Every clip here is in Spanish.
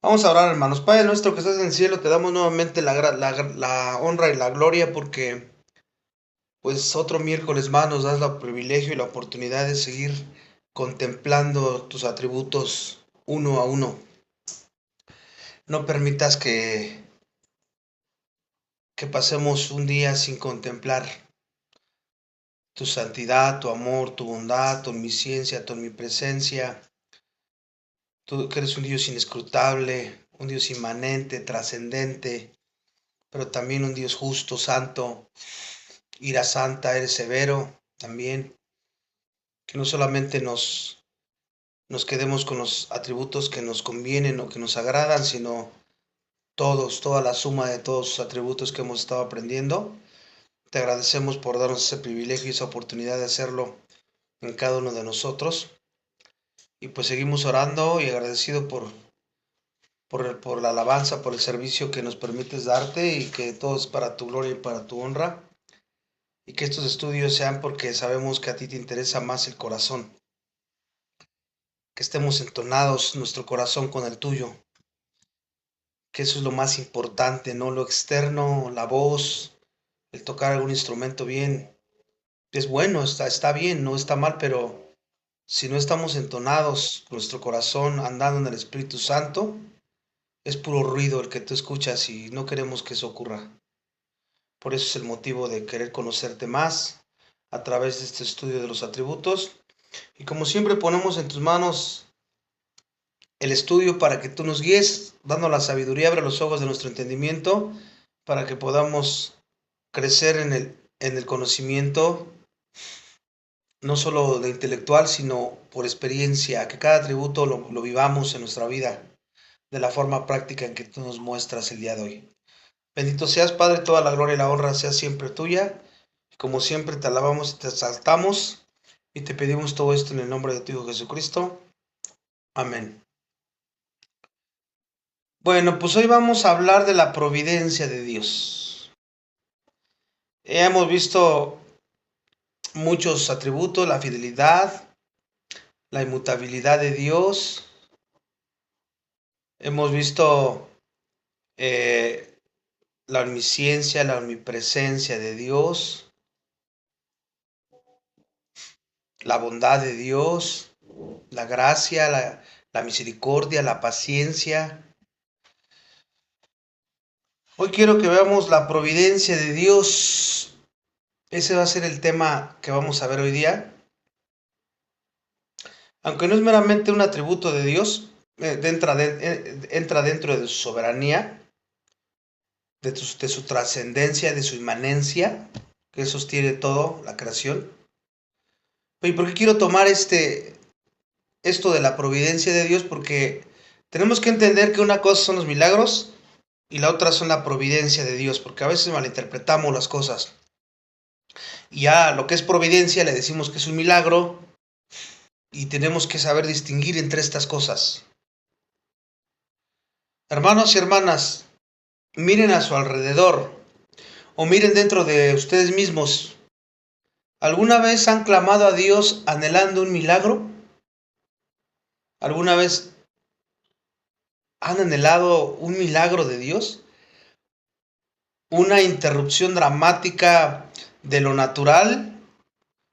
Vamos a orar, hermanos. Padre nuestro que estás en el cielo, te damos nuevamente la honra y la gloria porque pues otro miércoles más nos das el privilegio y la oportunidad de seguir contemplando tus atributos uno a uno. No permitas que pasemos un día sin contemplar tu santidad, tu amor, tu bondad, tu omnisciencia, tu omnipresencia. Tú que eres un Dios inescrutable, un Dios inmanente, trascendente, pero también un Dios justo, santo. Ira santa, eres severo también, que no solamente nos quedemos con los atributos que nos convienen o que nos agradan, sino toda la suma de todos los atributos que hemos estado aprendiendo. Te agradecemos por darnos ese privilegio y esa oportunidad de hacerlo en cada uno de nosotros. Y pues seguimos orando y agradecido por la alabanza, por el servicio que nos permites darte y que todo es para tu gloria y para tu honra. Y que estos estudios sean porque sabemos que a ti te interesa más el corazón, que estemos entonados nuestro corazón con el tuyo, que eso es lo más importante, no lo externo, la voz, el tocar algún instrumento bien, es bueno, está bien, no está mal, pero si no estamos entonados, nuestro corazón andando en el Espíritu Santo, es puro ruido el que tú escuchas y no queremos que eso ocurra. Por eso es el motivo de querer conocerte más a través de este estudio de los atributos. Y como siempre ponemos en tus manos el estudio para que tú nos guíes, dando la sabiduría, abre los ojos de nuestro entendimiento, para que podamos crecer en el conocimiento, no solo de intelectual, sino por experiencia, que cada atributo lo vivamos en nuestra vida, de la forma práctica en que tú nos muestras el día de hoy. Bendito seas, Padre, toda la gloria y la honra sea siempre tuya. Como siempre te alabamos y te exaltamos y te pedimos todo esto en el nombre de tu Hijo Jesucristo. Amén. Bueno, pues hoy vamos a hablar de la providencia de Dios. Hemos visto muchos atributos, la fidelidad, la inmutabilidad de Dios. Hemos visto la omnisciencia, la omnipresencia de Dios, la bondad de Dios, la gracia, la misericordia, la paciencia. Hoy quiero que veamos la providencia de Dios. Ese va a ser el tema que vamos a ver hoy día. Aunque no es meramente un atributo de Dios, entra dentro de su soberanía, de su trascendencia, de su inmanencia, que sostiene todo, la creación. ¿Y por qué quiero tomar esto de la providencia de Dios? Porque tenemos que entender que una cosa son los milagros y la otra son la providencia de Dios, porque a veces malinterpretamos las cosas. Y ya lo que es providencia le decimos que es un milagro y tenemos que saber distinguir entre estas cosas. Hermanos y hermanas, miren a su alrededor o miren dentro de ustedes mismos. ¿Alguna vez han clamado a Dios anhelando un milagro? ¿Alguna vez han anhelado un milagro de Dios? ¿Una interrupción dramática de lo natural?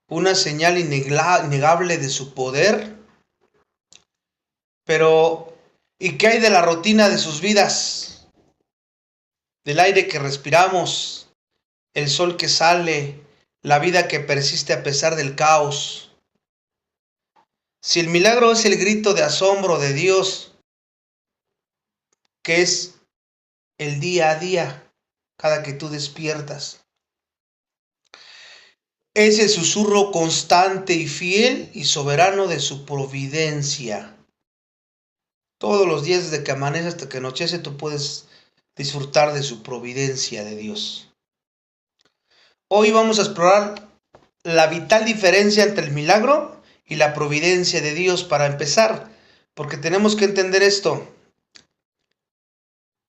¿Una señal innegable de su poder? Pero, ¿y qué hay de la rutina de sus vidas? Del aire que respiramos, el sol que sale, la vida que persiste a pesar del caos. Si el milagro es el grito de asombro de Dios, que es el día a día, cada que tú despiertas, ese susurro constante y fiel y soberano de su providencia. Todos los días desde que amanece hasta que anochece tú puedes disfrutar de su providencia de Dios. Hoy vamos a explorar la vital diferencia entre el milagro y la providencia de Dios para empezar, porque tenemos que entender esto.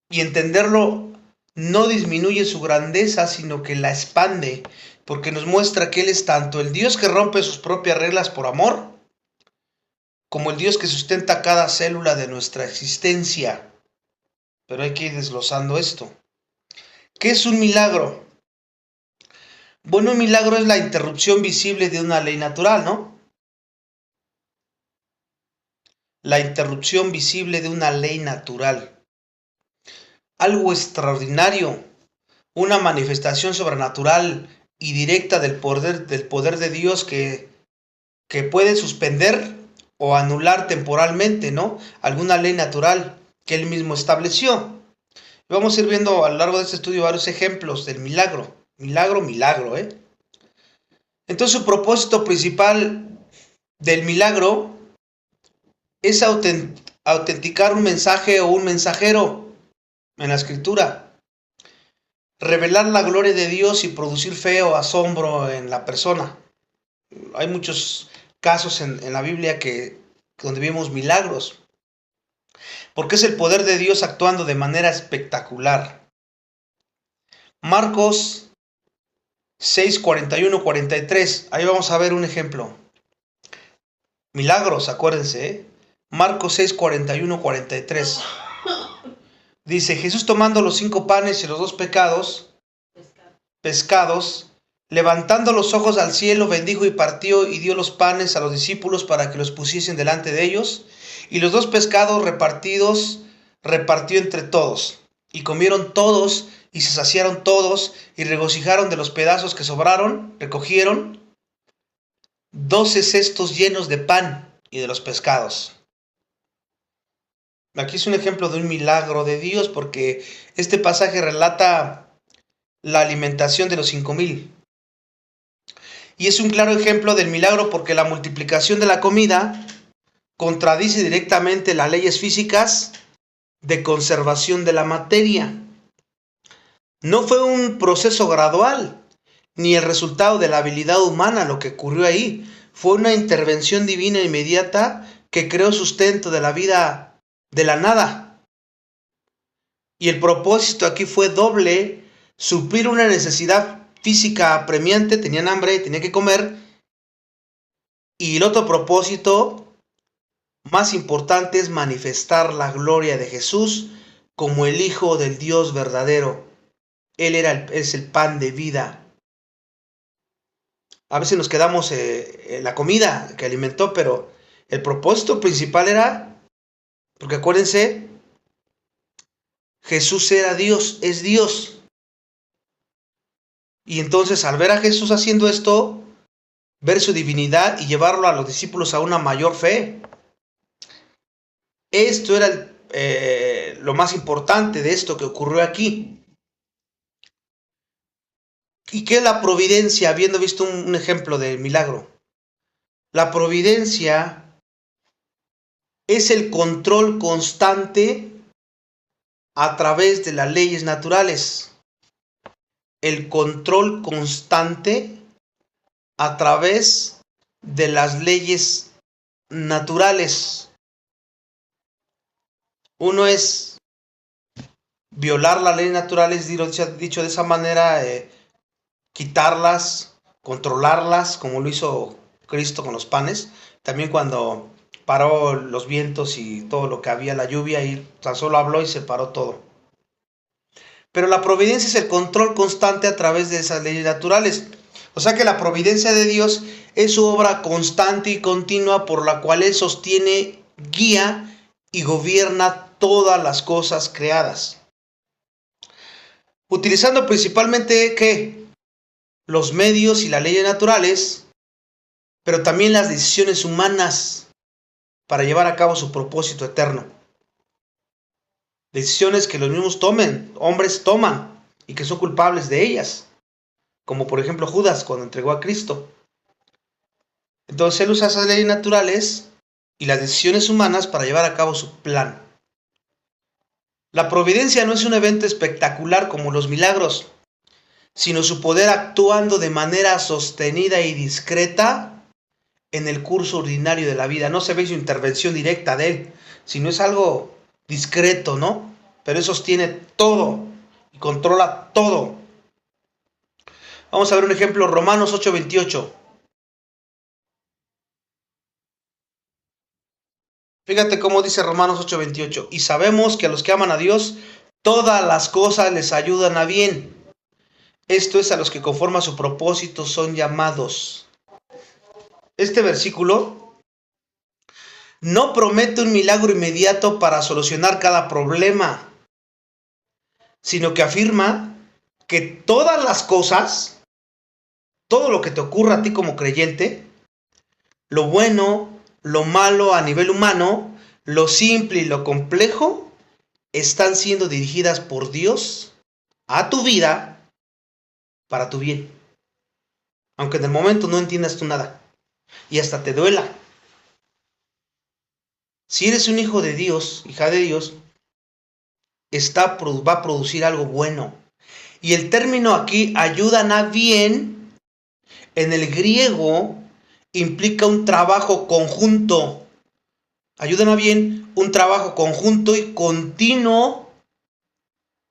Y entenderlo no disminuye su grandeza, sino que la expande, porque nos muestra que Él es tanto el Dios que rompe sus propias reglas por amor, como el Dios que sustenta cada célula de nuestra existencia. pero hay que ir desglosando esto. ¿Qué es un milagro? Bueno, un milagro es la interrupción visible de una ley natural, ¿no? La interrupción visible de una ley natural. Algo extraordinario, una manifestación sobrenatural y directa del poder de Dios que puede suspender o anular temporalmente, ¿no? Alguna ley natural que Él mismo estableció. Vamos a ir viendo a lo largo de este estudio varios ejemplos del milagro. Milagro, ¿eh? Entonces su propósito principal del milagro es autenticar un mensaje o un mensajero en la escritura. Revelar la gloria de Dios y producir fe o asombro en la persona. Hay muchos casos en la Biblia donde vemos milagros. Porque es el poder de Dios actuando de manera espectacular. Marcos 6, 41, 43. Ahí vamos a ver un ejemplo. Milagros, acuérdense, ¿eh? Marcos 6, 41, 43. Dice, Jesús tomando los 5 panes y los 2 pescados, levantando los ojos al cielo, bendijo y partió y dio los panes a los discípulos para que los pusiesen delante de ellos, y los 2 pescados repartió entre todos. Y comieron todos, y se saciaron todos, y regocijaron de los pedazos que sobraron, recogieron 12 cestos llenos de pan y de los pescados. Aquí es un ejemplo de un milagro de Dios, porque este pasaje relata la alimentación de los 5,000. Y es un claro ejemplo del milagro porque la multiplicación de la comida contradice directamente las leyes físicas de conservación de la materia. No fue un proceso gradual, ni el resultado de la habilidad humana lo que ocurrió ahí. Fue una intervención divina inmediata que creó sustento de la vida de la nada. Y el propósito aquí fue doble: suplir una necesidad física apremiante, tenían hambre, tenían que comer. Y el otro propósito más importante es manifestar la gloria de Jesús como el Hijo del Dios verdadero. Él es el pan de vida. A veces nos quedamos en la comida que alimentó, pero el propósito principal era, porque acuérdense, Jesús era Dios, es Dios. Y entonces al ver a Jesús haciendo esto, ver su divinidad y llevarlo a los discípulos a una mayor fe. Esto era lo más importante de esto que ocurrió aquí. ¿Y qué es la providencia? Habiendo visto un ejemplo de milagro. La providencia es el control constante a través de las leyes naturales. El control constante a través de las leyes naturales. Uno es violar las leyes naturales, dicho de esa manera, quitarlas, controlarlas, como lo hizo Cristo con los panes. También cuando paró los vientos y todo lo que había, la lluvia, y tan solo habló y se paró todo. Pero la providencia es el control constante a través de esas leyes naturales. O sea que la providencia de Dios es su obra constante y continua por la cual Él sostiene, guía y gobierna todas las cosas creadas. Utilizando principalmente, ¿qué? Los medios y las leyes naturales, pero también las decisiones humanas para llevar a cabo su propósito eterno. Decisiones que los mismos hombres toman y que son culpables de ellas, como por ejemplo Judas cuando entregó a Cristo. Entonces Él usa esas leyes naturales y las decisiones humanas para llevar a cabo su plan. La providencia no es un evento espectacular como los milagros, sino su poder actuando de manera sostenida y discreta en el curso ordinario de la vida. No se ve su intervención directa de Él, sino es algo discreto, ¿no? Pero Él sostiene todo y controla todo. Vamos a ver un ejemplo, Romanos 8:28. Fíjate cómo dice Romanos 8:28. Y sabemos que a los que aman a Dios, todas las cosas les ayudan a bien. Esto es, a los que conforme a su propósito son llamados. Este versículo no promete un milagro inmediato para solucionar cada problema, sino que afirma que todas las cosas, todo lo que te ocurra a ti como creyente, lo bueno, lo malo a nivel humano, lo simple y lo complejo, están siendo dirigidas por Dios a tu vida para tu bien. Aunque en el momento no entiendas tú nada y hasta te duela. Si eres un hijo de Dios, hija de Dios, va a producir algo bueno. Y el término aquí, ayudan a bien, en el griego implica un trabajo conjunto. Ayudan a bien, un trabajo conjunto y continuo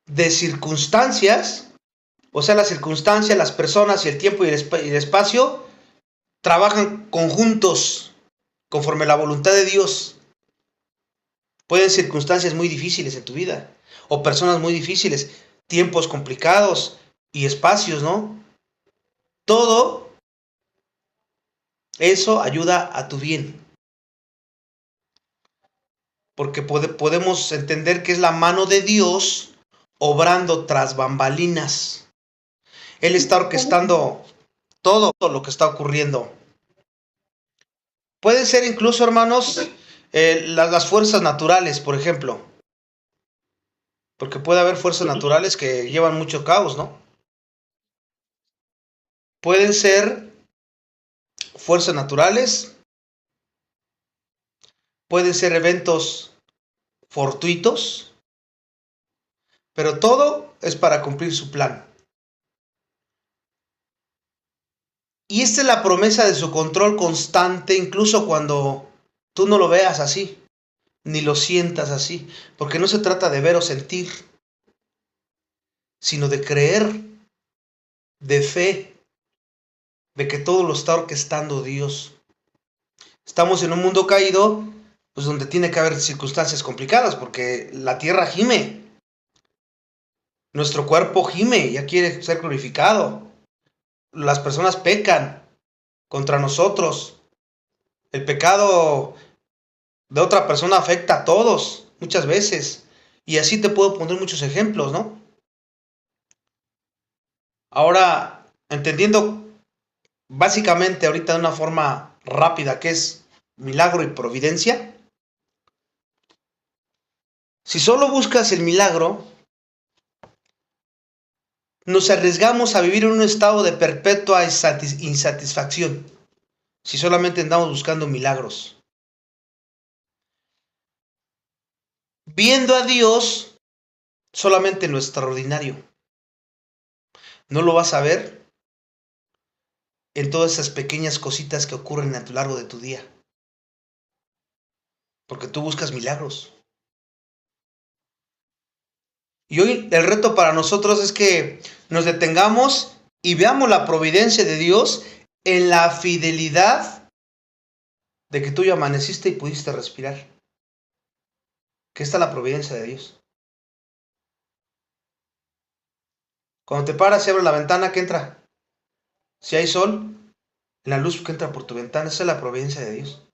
de circunstancias. O sea, las circunstancias, las personas y el tiempo y el espacio trabajan conjuntos conforme a la voluntad de Dios. Pueden ser circunstancias muy difíciles en tu vida, o personas muy difíciles, tiempos complicados y espacios, ¿no? Todo eso ayuda a tu bien. Porque podemos entender que es la mano de Dios obrando tras bambalinas. Él está orquestando todo lo que está ocurriendo. Pueden ser incluso, hermanos, las fuerzas naturales, por ejemplo. Porque puede haber fuerzas naturales que llevan mucho caos, ¿no? Pueden ser fuerzas naturales, pueden ser eventos fortuitos, pero todo es para cumplir su plan. Y esta es la promesa de su control constante, incluso cuando tú no lo veas así, ni lo sientas así, porque no se trata de ver o sentir, sino de creer, de fe, de que todo lo está orquestando Dios. Estamos en un mundo caído, pues donde tiene que haber circunstancias complicadas, porque la tierra gime, nuestro cuerpo gime, ya quiere ser glorificado. Las personas pecan contra nosotros. El pecado de otra persona afecta a todos, muchas veces. Y así te puedo poner muchos ejemplos, ¿no? Ahora, entendiendo básicamente ahorita de una forma rápida qué es milagro y providencia. Si solo buscas el milagro, nos arriesgamos a vivir en un estado de perpetua insatisfacción. Si solamente andamos buscando milagros. Viendo a Dios solamente en lo extraordinario. No lo vas a ver en todas esas pequeñas cositas que ocurren a lo largo de tu día. Porque tú buscas milagros. Y hoy el reto para nosotros es que nos detengamos y veamos la providencia de Dios en la fidelidad de que tú ya amaneciste y pudiste respirar. Que está la providencia de Dios. Cuando te paras y abres la ventana, ¿qué entra? Si hay sol, la luz que entra por tu ventana, esa es la providencia de Dios.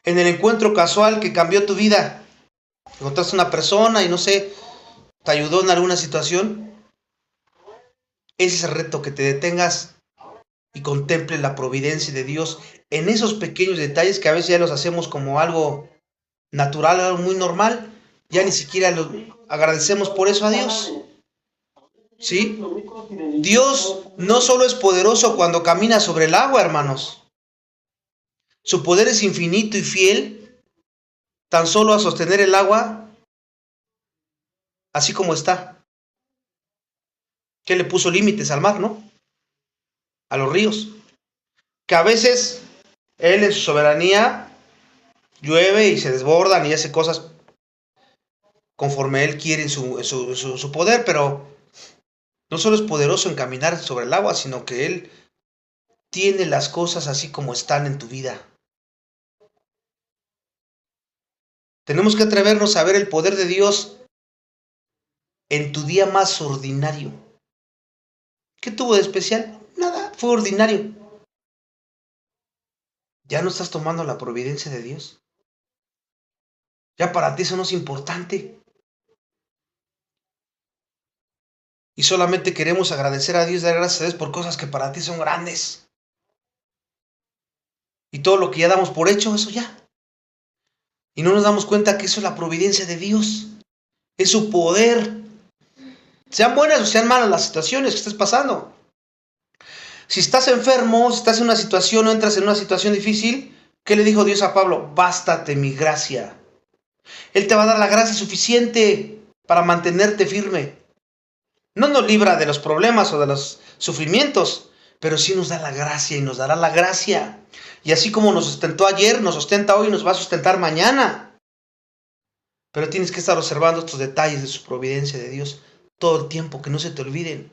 En el encuentro casual que cambió tu vida, encontraste una persona y no sé, te ayudó en alguna situación, ese es el reto, que te detengas y contemples la providencia de Dios en esos pequeños detalles que a veces ya los hacemos como algo natural, algo muy normal, ya ni siquiera lo agradecemos por eso a Dios. ¿Sí? Dios no solo es poderoso cuando camina sobre el agua, hermanos. Su poder es infinito y fiel, tan solo a sostener el agua así como está. Que le puso límites al mar, ¿no? A los ríos. Que a veces Él en su soberanía llueve y se desbordan y hace cosas conforme Él quiere en su poder, pero no solo es poderoso en caminar sobre el agua, sino que Él tiene las cosas así como están en tu vida. Tenemos que atrevernos a ver el poder de Dios en tu día más ordinario. ¿Qué tuvo de especial? Nada, fue ordinario. ¿Ya no estás tomando la providencia de Dios? ¿Ya para ti eso no es importante? Y solamente queremos agradecer a Dios, dar gracias a Dios por cosas que para ti son grandes. Y todo lo que ya damos por hecho, eso ya. Y no nos damos cuenta que eso es la providencia de Dios. Es su poder. Sean buenas o sean malas las situaciones que estés pasando. Si estás enfermo, si estás en una situación o entras en una situación difícil, ¿qué le dijo Dios a Pablo? Bástate mi gracia. Él te va a dar la gracia suficiente para mantenerte firme. No nos libra de los problemas o de los sufrimientos, pero sí nos da la gracia y nos dará la gracia. Y así como nos sustentó ayer, nos sustenta hoy y nos va a sustentar mañana. Pero tienes que estar observando estos detalles de su providencia de Dios todo el tiempo, que no se te olviden.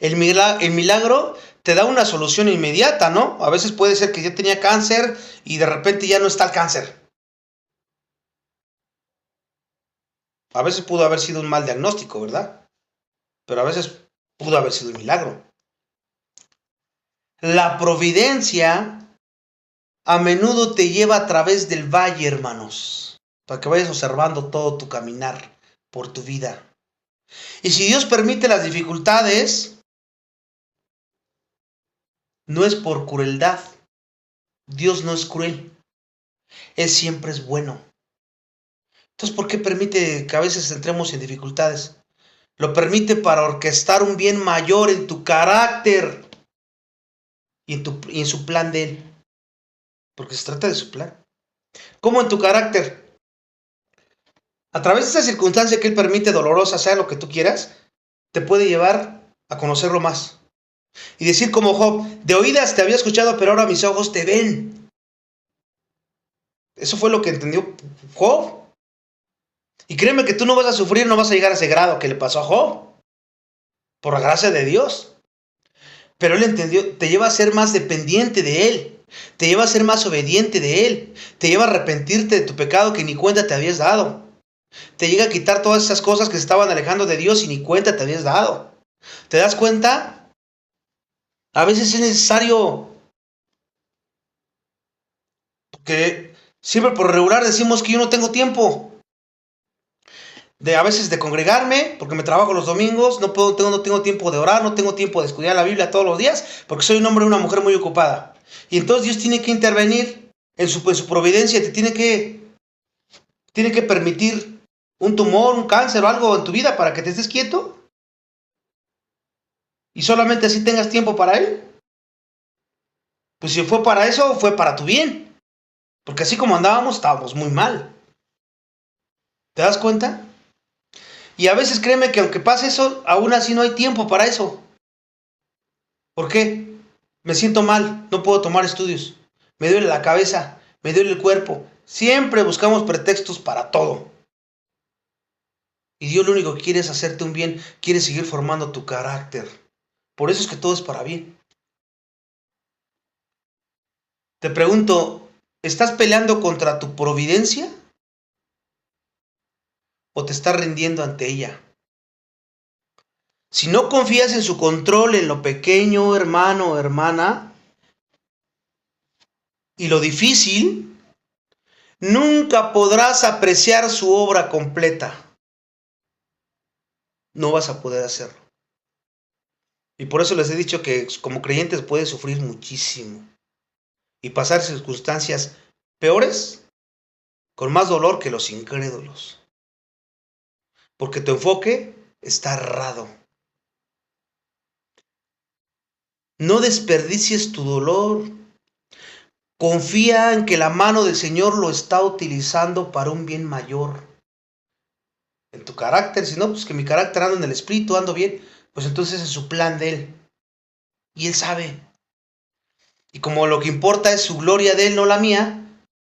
El milagro te da una solución inmediata, ¿no? A veces puede ser que ya tenía cáncer y de repente ya no está el cáncer. A veces pudo haber sido un mal diagnóstico, ¿verdad? Pero a veces pudo haber sido un milagro. La providencia a menudo te lleva a través del valle, hermanos, para que vayas observando todo tu caminar por tu vida. Y si Dios permite las dificultades, no es por crueldad. Dios no es cruel. Él siempre es bueno. Entonces, ¿por qué permite que a veces entremos en dificultades? Lo permite para orquestar un bien mayor en tu carácter y en su plan de Él. Porque se trata de su plan. ¿Cómo en tu carácter? A través de esa circunstancia que Él permite dolorosa, sea lo que tú quieras, te puede llevar a conocerlo más. Y decir como Job, de oídas te había escuchado, pero ahora mis ojos te ven. Eso fue lo que entendió Job. Y créeme que tú no vas a sufrir, no vas a llegar a ese grado que le pasó a Job. Por la gracia de Dios. Pero Él entendió, te lleva a ser más dependiente de Él. Te lleva a ser más obediente de Él. Te lleva a arrepentirte de tu pecado que ni cuenta te habías dado. Te llega a quitar todas esas cosas que se estaban alejando de Dios y ni cuenta te habías dado. ¿Te das cuenta? A veces es necesario, porque siempre por regular decimos que yo no tengo tiempo. A veces de congregarme, porque me trabajo los domingos, no tengo tiempo de orar, no tengo tiempo de estudiar la Biblia todos los días, porque soy un hombre o una mujer muy ocupada. Y entonces Dios tiene que intervenir en su providencia, te tiene que permitir un tumor, un cáncer o algo en tu vida para que te estés quieto. Y solamente así tengas tiempo para Él. Pues si fue para eso, fue para tu bien. Porque así como andábamos, estábamos muy mal. ¿Te das cuenta? Y a veces créeme que aunque pase eso, aún así no hay tiempo para eso. ¿Por qué? Me siento mal, no puedo tomar estudios. Me duele la cabeza, me duele el cuerpo. Siempre buscamos pretextos para todo. Y Dios lo único que quiere es hacerte un bien, quiere seguir formando tu carácter. Por eso es que todo es para bien. Te pregunto, ¿estás peleando contra tu providencia? ¿O te estás rindiendo ante ella? Si no confías en su control en lo pequeño, hermano o hermana, y lo difícil, nunca podrás apreciar su obra completa. No vas a poder hacerlo. Y por eso les he dicho que como creyentes puedes sufrir muchísimo y pasar circunstancias peores con más dolor que los incrédulos. Porque tu enfoque está errado. No desperdicies tu dolor. Confía en que la mano del Señor lo está utilizando para un bien mayor. En tu carácter, si no, pues que mi carácter ando en el espíritu, ando bien, pues entonces es su plan de Él. Y Él sabe. Y como lo que importa es su gloria de Él, no la mía,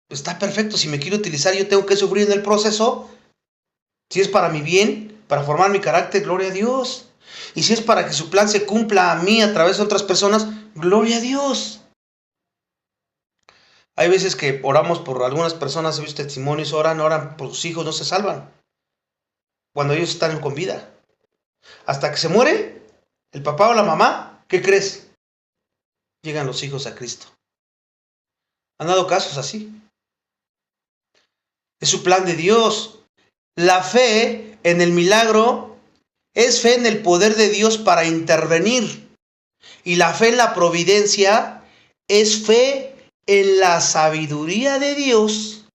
pues está perfecto. Si me quiere utilizar, yo tengo que sufrir en el proceso. Si es para mi bien, para formar mi carácter, gloria a Dios. Y si es para que su plan se cumpla a mí a través de otras personas, gloria a Dios. Hay veces que oramos por algunas personas, he visto testimonios, oran por sus hijos, no se salvan. cuando ellos están con vida. Hasta que se muere el papá o la mamá, ¿qué crees? Llegan los hijos a Cristo. Han dado casos así. Es su plan de Dios. La fe en el milagro es fe en el poder de Dios para intervenir. Y la fe en la providencia es fe en la sabiduría de Dios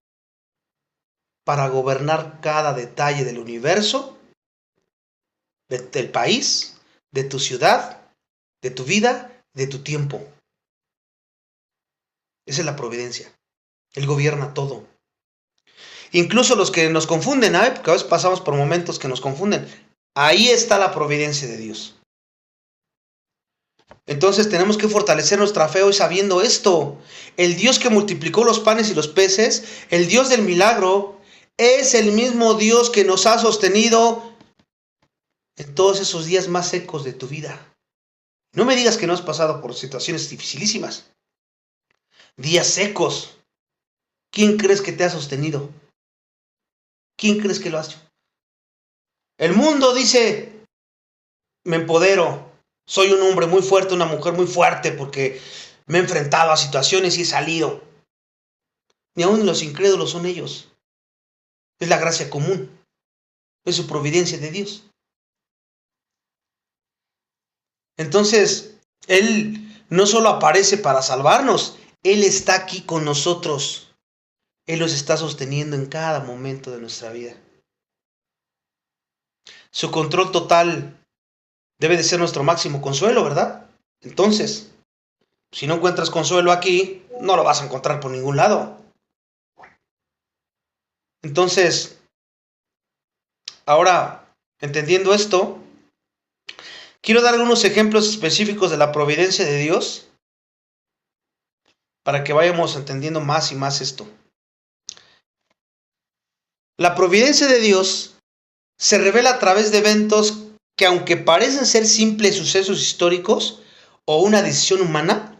para gobernar cada detalle del universo, del país, de tu ciudad, de tu vida, de tu tiempo. Esa es la providencia. Él gobierna todo. Incluso los que nos confunden, ¿eh? Porque a veces pasamos por momentos que nos confunden. Ahí está la providencia de Dios. Entonces tenemos que fortalecer nuestra fe hoy sabiendo esto. El Dios que multiplicó los panes y los peces, el Dios del milagro, es el mismo Dios que nos ha sostenido en todos esos días más secos de tu vida. No me digas que no has pasado por situaciones dificilísimas. Días secos. ¿Quién crees que te ha sostenido? ¿Quién crees que lo ha hecho? El mundo dice, me empodero, soy un hombre muy fuerte, una mujer muy fuerte, porque me he enfrentado a situaciones y he salido. Ni aun los incrédulos son ellos. Es la gracia común. Es su providencia de Dios. Entonces, Él no solo aparece para salvarnos, Él está aquí con nosotros. Él nos está sosteniendo en cada momento de nuestra vida. Su control total debe de ser nuestro máximo consuelo, ¿verdad? Entonces, si no encuentras consuelo aquí, no lo vas a encontrar por ningún lado. Entonces, ahora, entendiendo esto, quiero dar algunos ejemplos específicos de la providencia de Dios para que vayamos entendiendo más y más esto. La providencia de Dios se revela a través de eventos que, aunque parecen ser simples sucesos históricos o una decisión humana,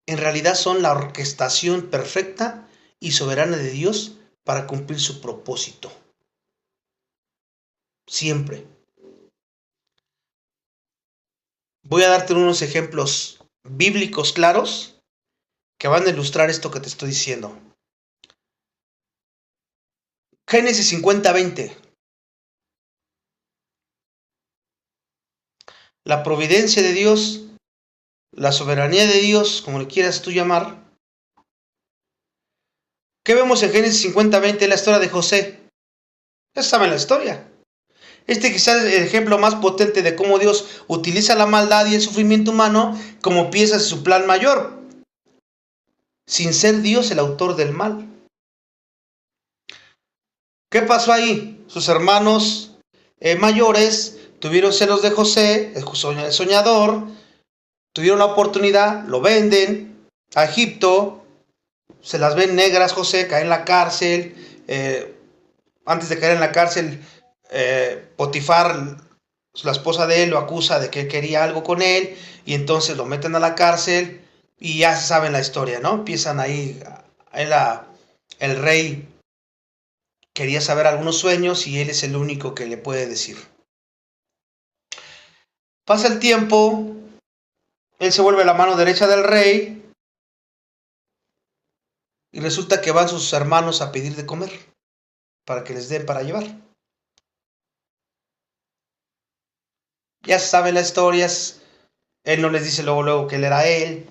en realidad son la orquestación perfecta y soberana de Dios para cumplir su propósito. Siempre. Voy a darte unos ejemplos bíblicos claros que van a ilustrar esto que te estoy diciendo. Génesis 50:20. La providencia de Dios, la soberanía de Dios, como le quieras tú llamar. ¿Qué vemos en Génesis 50:20? La historia de José. Ya saben la historia. Este quizás es el ejemplo más potente de cómo Dios utiliza la maldad y el sufrimiento humano como piezas de su plan mayor, sin ser Dios el autor del mal. ¿Qué pasó ahí? Sus hermanos mayores tuvieron celos de José, el soñador, tuvieron la oportunidad, lo venden a Egipto, se las ven negras José, cae en la cárcel, antes de caer en la cárcel, Potifar, la esposa de él, lo acusa de que quería algo con él, y entonces lo meten a la cárcel, y ya saben la historia, ¿no? Empiezan ahí, el rey quería saber algunos sueños, y él es el único que le puede decir. Pasa el tiempo, él se vuelve la mano derecha del rey, y resulta que van sus hermanos a pedir de comer, para que les den para llevar. Ya saben las historias, él no les dice luego que él era él,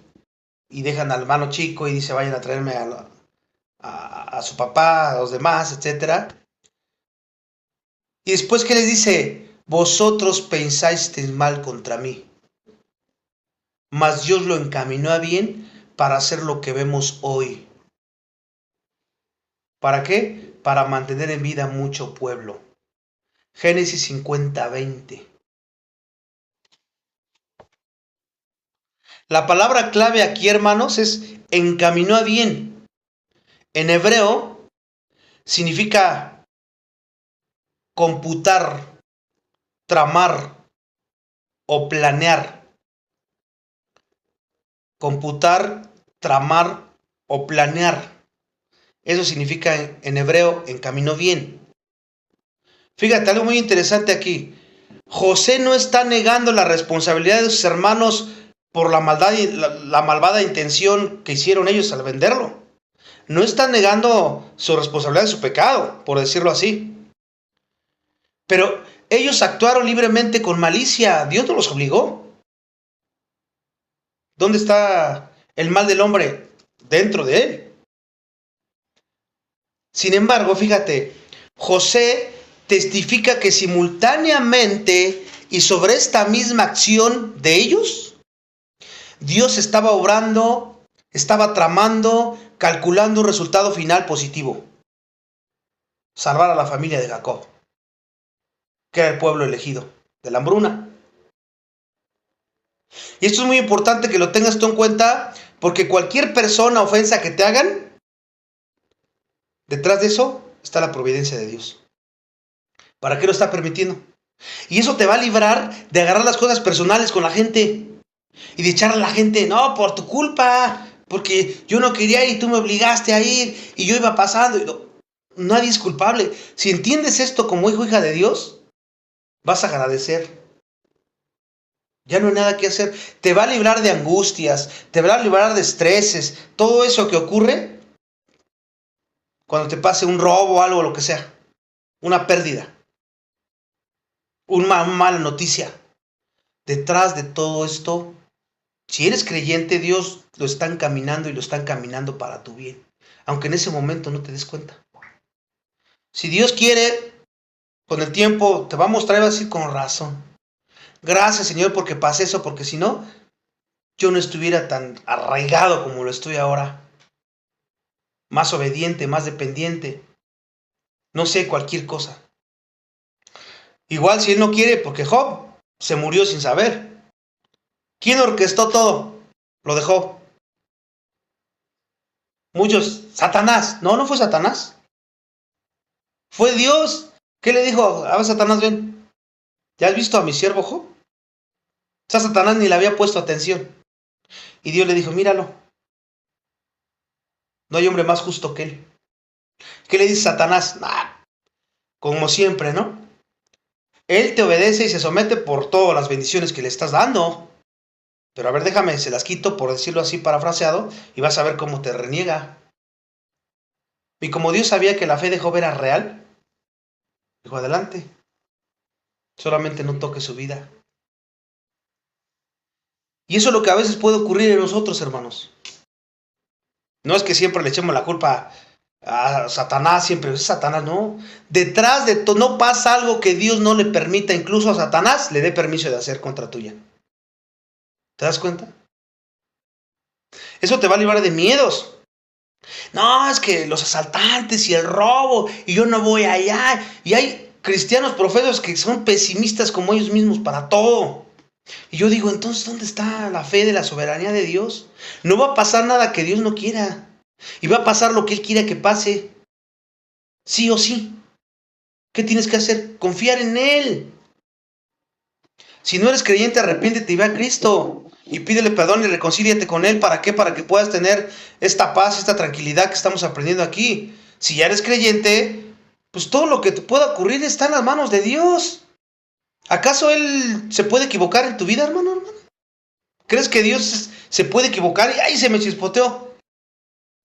y dejan al hermano chico y dice vayan a traerme a su papá, a los demás, etc. Y después que les dice, vosotros pensáis mal contra mí, mas Dios lo encaminó a bien para hacer lo que vemos hoy. ¿Para qué? Para mantener en vida mucho pueblo. Génesis 50:20. La palabra clave aquí, hermanos, es encaminó a bien. En hebreo significa computar, tramar o planear. Computar, tramar o planear. Eso significa en hebreo encaminó bien. Fíjate, algo muy interesante aquí. José no está negando la responsabilidad de sus hermanos por la maldad y la malvada intención que hicieron ellos al venderlo. No está negando su responsabilidad de su pecado, por decirlo así. Pero ellos actuaron libremente con malicia. Dios no los obligó. ¿Dónde está el mal del hombre? Dentro de él. Sin embargo, fíjate, José testifica que simultáneamente y sobre esta misma acción de ellos, Dios estaba obrando, estaba tramando, calculando un resultado final positivo. Salvar a la familia de Jacob, que era el pueblo elegido de la hambruna. Y esto es muy importante que lo tengas tú en cuenta, porque cualquier persona, ofensa que te hagan, detrás de eso está la providencia de Dios. ¿Para qué lo está permitiendo? Y eso te va a librar de agarrar las cosas personales con la gente y de echarle a la gente, no, por tu culpa, porque yo no quería ir y tú me obligaste a ir y yo iba pasando. Y no, nadie es culpable. Si entiendes esto como hijo o hija de Dios, vas a agradecer. Ya no hay nada que hacer. Te va a librar de angustias, te va a librar de estreses, todo eso que ocurre cuando te pase un robo o algo, lo que sea, una pérdida, una mala noticia. Detrás de todo esto, si eres creyente, Dios lo está encaminando y lo está encaminando para tu bien, aunque en ese momento no te des cuenta. Si Dios quiere, con el tiempo te va a mostrar y va a decir con razón. Gracias, Señor, porque pasé eso, porque si no, yo no estuviera tan arraigado como lo estoy ahora. Más obediente, más dependiente. No sé, cualquier cosa. Igual si Él no quiere, porque Job se murió sin saber. ¿Quién orquestó todo? Lo dejó. Muchos, Satanás. No, no fue Satanás. Fue Dios. ¿Qué le dijo? A ver, Satanás, ven. ¿Ya has visto a mi siervo Job? O sea, Satanás ni le había puesto atención. Y Dios le dijo, míralo. No hay hombre más justo que él. ¿Qué le dice Satanás? Nah, como siempre, ¿no? Él te obedece y se somete por todas las bendiciones que le estás dando. Pero a ver, déjame, se las quito, por decirlo así parafraseado, y vas a ver cómo te reniega. Y como Dios sabía que la fe de Job era real, dijo, adelante. Solamente no toque su vida. Y eso es lo que a veces puede ocurrir en nosotros, hermanos. No es que siempre le echemos la culpa a Satanás, siempre es Satanás, no. Detrás de todo, no pasa algo que Dios no le permita, incluso a Satanás le dé permiso de hacer contra tuya. ¿Te das cuenta? Eso te va a librar de miedos. No, es que los asaltantes y el robo, y yo no voy allá. Y hay cristianos profetas que son pesimistas como ellos mismos para todo. Y yo digo, entonces, ¿dónde está la fe de la soberanía de Dios? No va a pasar nada que Dios no quiera. Y va a pasar lo que Él quiera que pase. Sí o sí. ¿Qué tienes que hacer? Confiar en Él. Si no eres creyente, arrepiéntete y ve a Cristo. Y pídele perdón y reconcíliate con Él. ¿Para qué? Para que puedas tener esta paz, esta tranquilidad que estamos aprendiendo aquí. Si ya eres creyente, pues todo lo que te pueda ocurrir está en las manos de Dios. ¿Acaso Él se puede equivocar en tu vida, hermano? ¿Crees que Dios se puede equivocar? Y ¡ay, se me chispoteó!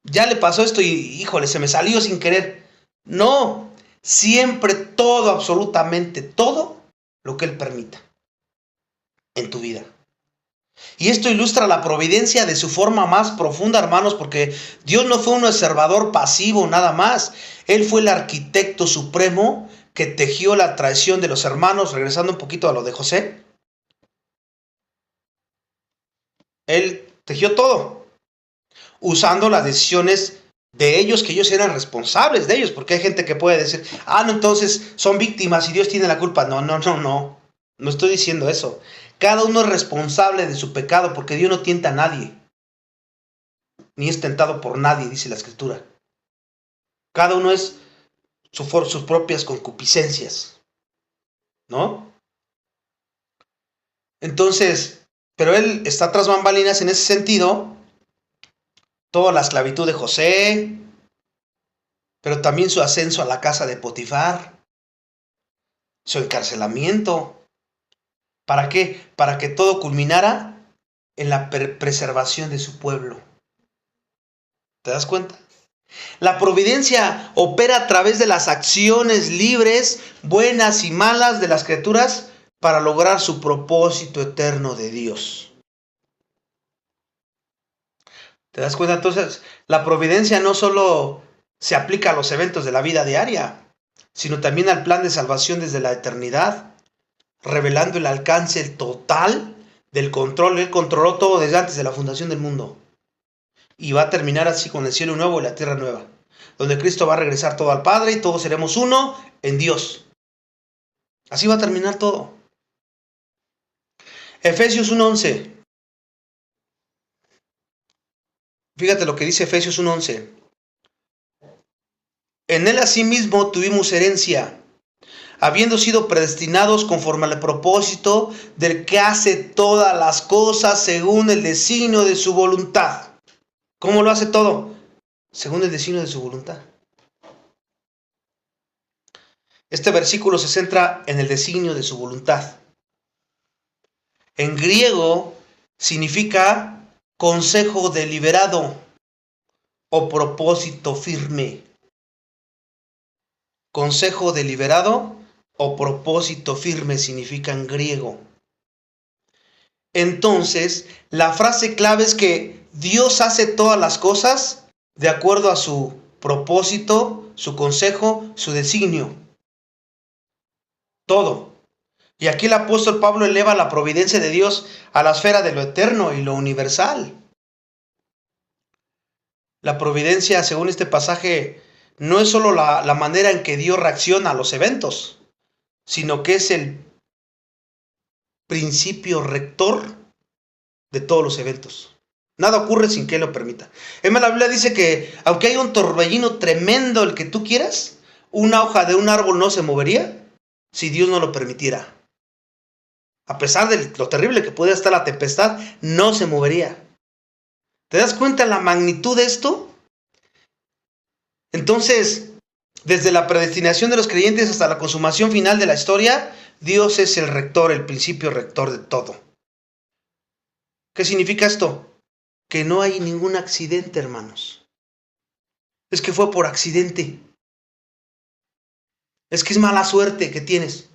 Ya le pasó esto y, híjole, se me salió sin querer. No, siempre todo, absolutamente todo, lo que Él permita en tu vida. Y esto ilustra la providencia de su forma más profunda, hermanos, porque Dios no fue un observador pasivo nada más. Él fue el arquitecto supremo que tejió la traición de los hermanos, regresando un poquito a lo de José. Él tejió todo, usando las decisiones de ellos, que ellos eran responsables de ellos, porque hay gente que puede decir, no, entonces son víctimas y Dios tiene la culpa. No estoy diciendo eso. Cada uno es responsable de su pecado, porque Dios no tienta a nadie, ni es tentado por nadie, dice la Escritura. Cada uno es sus propias concupiscencias, ¿no? Entonces, pero Él está tras bambalinas en ese sentido. Toda la esclavitud de José, pero también su ascenso a la casa de Potifar. su encarcelamiento. ¿Para qué? Para que todo culminara en la preservación de su pueblo. ¿Te das cuenta? La providencia opera a través de las acciones libres, buenas y malas de las criaturas para lograr su propósito eterno de Dios. ¿Te das cuenta? Entonces, la providencia no solo se aplica a los eventos de la vida diaria, sino también al plan de salvación desde la eternidad, revelando el alcance total del control. Él controló todo desde antes de la fundación del mundo. Y va a terminar así con el cielo nuevo y la tierra nueva, donde Cristo va a regresar todo al Padre y todos seremos uno en Dios. Así va a terminar todo. Efesios 1:11. Fíjate lo que dice Efesios 1:11. En él asimismo tuvimos herencia, habiendo sido predestinados conforme al propósito del que hace todas las cosas según el designio de su voluntad. ¿Cómo lo hace todo? Según el designio de su voluntad. Este versículo se centra en el designio de su voluntad. En griego significa consejo deliberado o propósito firme. Consejo deliberado o propósito firme significa en griego. Entonces, la frase clave es que Dios hace todas las cosas de acuerdo a su propósito, su consejo, su designio. Todo. Y aquí el apóstol Pablo eleva la providencia de Dios a la esfera de lo eterno y lo universal. La providencia, según este pasaje, no es solo la manera en que Dios reacciona a los eventos, sino que es el principio rector de todos los eventos. Nada ocurre sin que Él lo permita. La Biblia dice que aunque haya un torbellino tremendo, el que tú quieras, una hoja de un árbol no se movería si Dios no lo permitiera. A pesar de lo terrible que puede estar la tempestad, no se movería. ¿Te das cuenta la magnitud de esto? Entonces, desde la predestinación de los creyentes hasta la consumación final de la historia, Dios es el rector, el principio rector de todo. ¿Qué significa esto? Que no hay ningún accidente, hermanos. Es que fue por accidente. Es que es mala suerte que tienes.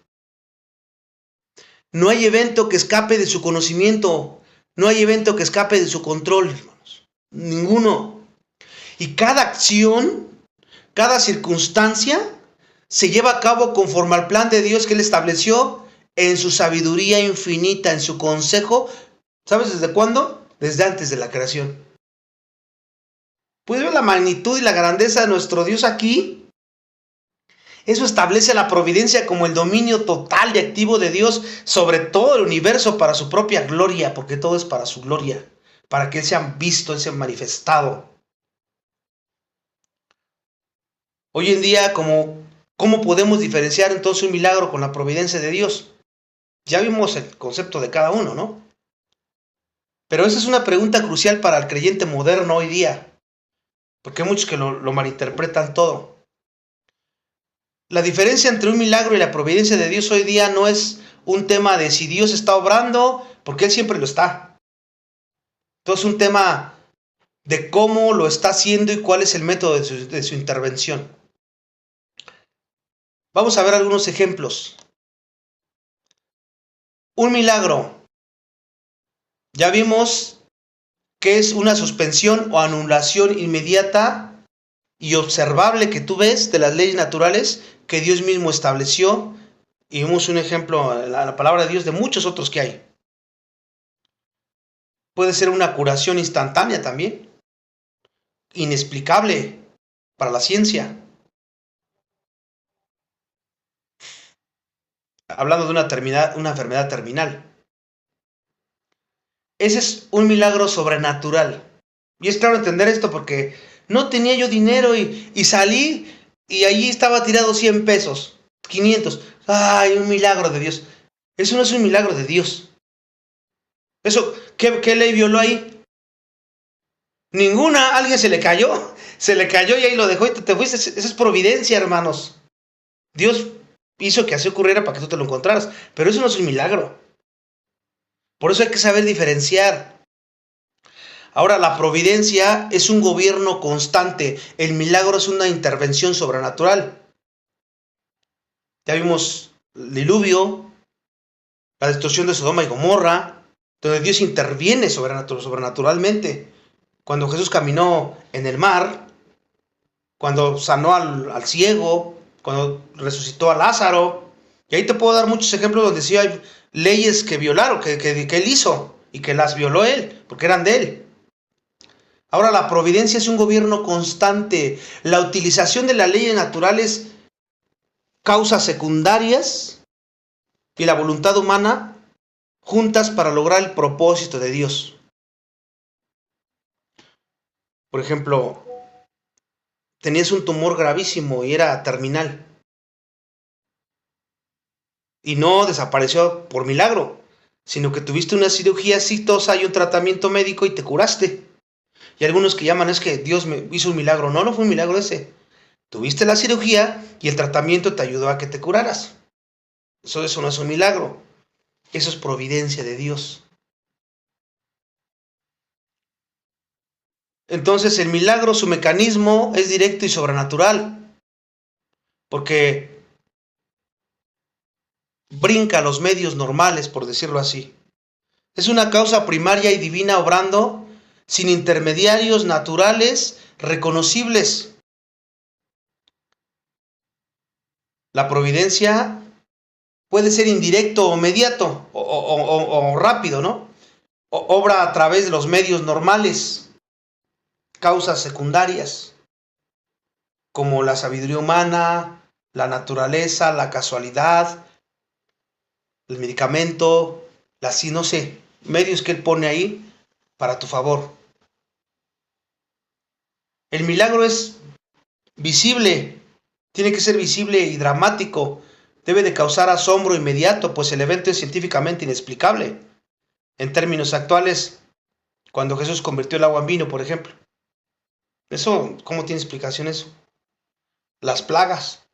No hay evento que escape de su conocimiento. No hay evento que escape de su control, hermanos. Ninguno. Y cada acción, cada circunstancia se lleva a cabo conforme al plan de Dios que Él estableció en su sabiduría infinita, en su consejo. ¿Sabes desde cuándo? Desde antes de la creación. ¿Puedes ver la magnitud y la grandeza de nuestro Dios aquí? Eso establece la providencia como el dominio total y activo de Dios sobre todo el universo para su propia gloria, porque todo es para su gloria, para que Él sea visto, Él sea manifestado. Hoy en día, ¿cómo podemos diferenciar entonces un milagro con la providencia de Dios? Ya vimos el concepto de cada uno, ¿no? Pero esa es una pregunta crucial para el creyente moderno hoy día, porque hay muchos que lo malinterpretan todo. La diferencia entre un milagro y la providencia de Dios hoy día no es un tema de si Dios está obrando, porque Él siempre lo está. Todo es un tema de cómo lo está haciendo y cuál es el método de su intervención. Vamos a ver algunos ejemplos. Un milagro. Ya vimos que es una suspensión o anulación inmediata y observable que tú ves de las leyes naturales que Dios mismo estableció. Y vimos un ejemplo en la palabra de Dios de muchos otros que hay. Puede ser una curación instantánea también, inexplicable para la ciencia. Hablando de una enfermedad terminal. Ese es un milagro sobrenatural. Y es claro entender esto porque no tenía yo dinero y salí y allí estaba tirado 100 pesos, 500. ¡Ay, un milagro de Dios! Eso no es un milagro de Dios. Eso, ¿qué ley violó ahí? Ninguna. Alguien se le cayó y ahí lo dejó y te fuiste. Esa es providencia, hermanos. Dios hizo que así ocurriera para que tú te lo encontraras. Pero eso no es un milagro. Por eso hay que saber diferenciar. Ahora, la providencia es un gobierno constante. El milagro es una intervención sobrenatural. Ya vimos el diluvio, la destrucción de Sodoma y Gomorra, donde Dios interviene sobrenaturalmente. Cuando Jesús caminó en el mar, cuando sanó al ciego, cuando resucitó a Lázaro. Y ahí te puedo dar muchos ejemplos donde sí hay leyes que violaron, que él hizo y que las violó él, porque eran de él. Ahora, la providencia es un gobierno constante. La utilización de las leyes naturales, causas secundarias y la voluntad humana juntas para lograr el propósito de Dios. Por ejemplo, tenías un tumor gravísimo y era terminal. Y no desapareció por milagro, sino que tuviste una cirugía exitosa y un tratamiento médico y te curaste. Y algunos que llaman es que Dios me hizo un milagro. No, no fue un milagro ese. Tuviste la cirugía y el tratamiento te ayudó a que te curaras. Eso no es un milagro. Eso es providencia de Dios. Entonces el milagro, su mecanismo es directo y sobrenatural. Porque brinca los medios normales, por decirlo así. Es una causa primaria y divina obrando sin intermediarios naturales reconocibles. La providencia puede ser indirecto o inmediato o rápido, ¿no? Obra a través de los medios normales, causas secundarias, como la sabiduría humana, la naturaleza, la casualidad, el medicamento, no sé, medios que él pone ahí para tu favor. El milagro es visible, tiene que ser visible y dramático, debe de causar asombro inmediato, pues el evento es científicamente inexplicable. En términos actuales, cuando Jesús convirtió el agua en vino, por ejemplo. Eso, ¿cómo tiene explicación eso? Las plagas,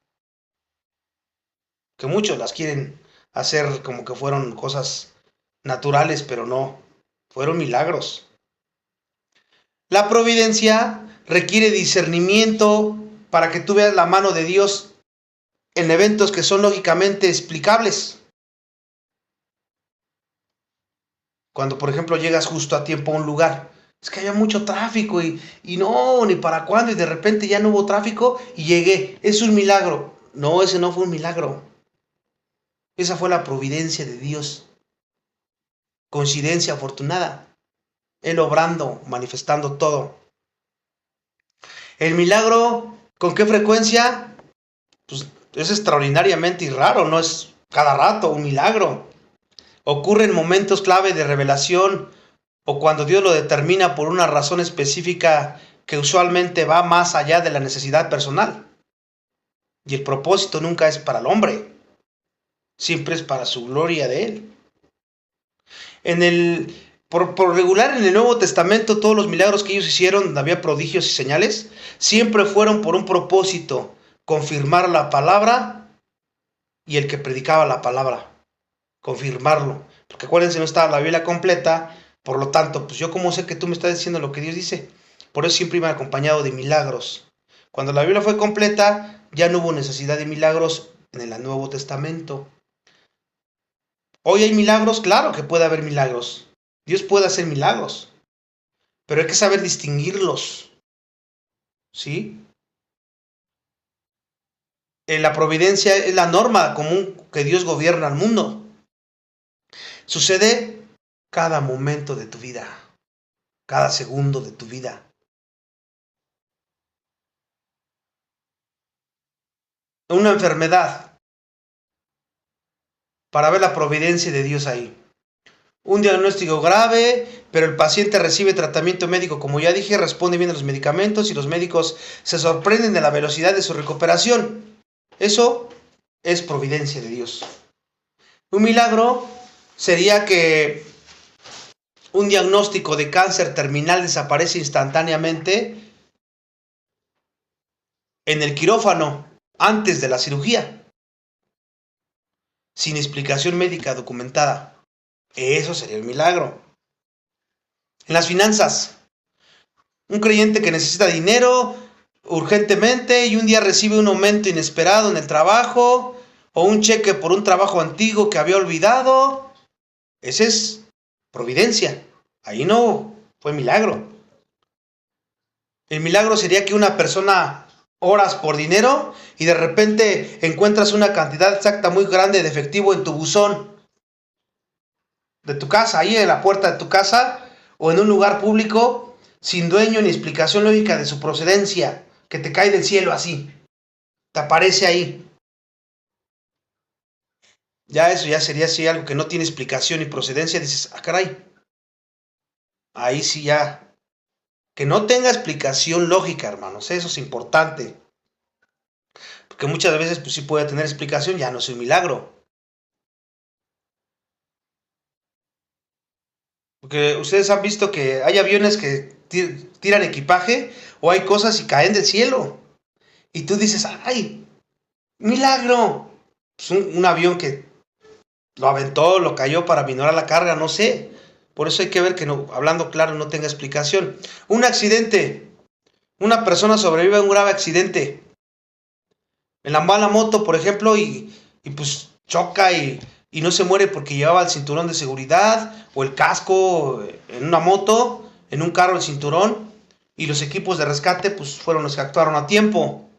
que muchos las quieren hacer como que fueron cosas naturales, pero no, fueron milagros. La providencia requiere discernimiento para que tú veas la mano de Dios en eventos que son lógicamente explicables. Cuando, por ejemplo, llegas justo a tiempo a un lugar, es que había mucho tráfico y no, ni para cuándo, y de repente ya no hubo tráfico y llegué. Es un milagro. No, ese no fue un milagro. Esa fue la providencia de Dios. Coincidencia afortunada. Él obrando, manifestando todo. El milagro, ¿con qué frecuencia? Pues es extraordinariamente raro, no es cada rato un milagro. Ocurre en momentos clave de revelación o cuando Dios lo determina por una razón específica que usualmente va más allá de la necesidad personal. Y el propósito nunca es para el hombre, siempre es para su gloria de él. Por regular en el Nuevo Testamento, todos los milagros que ellos hicieron, donde había prodigios y señales, siempre fueron por un propósito: confirmar la palabra y el que predicaba la palabra, confirmarlo. Porque acuérdense, no estaba la Biblia completa, por lo tanto, pues yo cómo sé que tú me estás diciendo lo que Dios dice. Por eso siempre iba acompañado de milagros. Cuando la Biblia fue completa, ya no hubo necesidad de milagros en el Nuevo Testamento. Hoy hay milagros, claro que puede haber milagros. Dios puede hacer milagros, pero hay que saber distinguirlos, ¿sí? La providencia es la norma común que Dios gobierna al mundo. Sucede cada momento de tu vida, cada segundo de tu vida. Una enfermedad, para ver la providencia de Dios ahí. Un diagnóstico grave, pero el paciente recibe tratamiento médico, como ya dije, responde bien a los medicamentos y los médicos se sorprenden de la velocidad de su recuperación. Eso es providencia de Dios. Un milagro sería que un diagnóstico de cáncer terminal desaparece instantáneamente en el quirófano antes de la cirugía. sin explicación médica documentada. Eso sería el milagro. En las finanzas, un creyente que necesita dinero urgentemente y un día recibe un aumento inesperado en el trabajo o un cheque por un trabajo antiguo que había olvidado. Ese es providencia. Ahí no fue milagro. El milagro sería que una persona oras por dinero y de repente encuentras una cantidad exacta muy grande de efectivo en tu buzón de tu casa, ahí en la puerta de tu casa o en un lugar público, sin dueño ni explicación lógica de su procedencia, que te cae del cielo así, te aparece ahí. Ya eso ya sería así algo que no tiene explicación ni procedencia, dices, ah, caray, ahí sí ya. Que no tenga explicación lógica, hermanos, eso es importante. Porque muchas veces pues sí puede tener explicación, ya no es un milagro. Porque ustedes han visto que hay aviones que tiran equipaje o hay cosas y caen del cielo. Y tú dices, ¡ay! ¡Milagro! Pues un avión que lo aventó, lo cayó para minorar la carga, no sé. Por eso hay que ver que, no, hablando claro, no tenga explicación. Un accidente. Una persona sobrevive a un grave accidente. En la mala moto, por ejemplo, y pues choca y no se muere porque llevaba el cinturón de seguridad o el casco en una moto, en un carro el cinturón, y los equipos de rescate pues fueron los que actuaron a tiempo.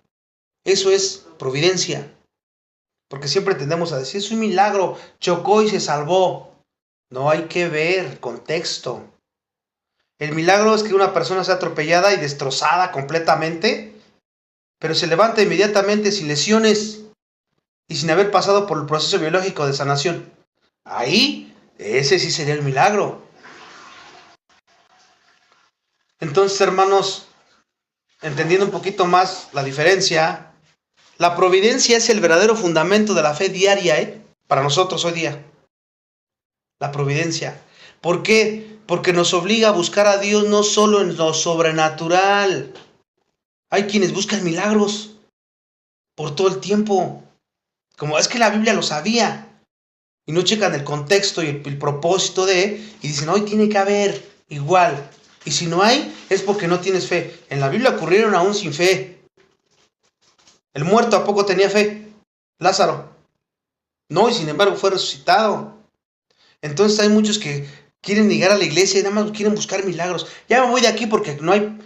Eso es providencia. Porque siempre tendemos a decir, es un milagro, chocó y se salvó. No, hay que ver contexto. El milagro es que una persona sea atropellada y destrozada completamente, pero se levanta inmediatamente sin lesiones y sin haber pasado por el proceso biológico de sanación. Ahí, ese sí sería el milagro. Entonces, hermanos, entendiendo un poquito más la diferencia, la providencia es el verdadero fundamento de la fe diaria, para nosotros hoy día. La providencia. ¿Por qué? Porque nos obliga a buscar a Dios no solo en lo sobrenatural. Hay quienes buscan milagros por todo el tiempo. Como es que la Biblia lo sabía. Y no checan el contexto y el propósito y dicen, hoy tiene que haber igual. Y si no hay, es porque no tienes fe. En la Biblia ocurrieron aún sin fe. El muerto ¿a poco tenía fe? Lázaro. No, y sin embargo fue resucitado. Entonces hay muchos que quieren llegar a la iglesia y nada más quieren buscar milagros. Ya me voy de aquí porque no hay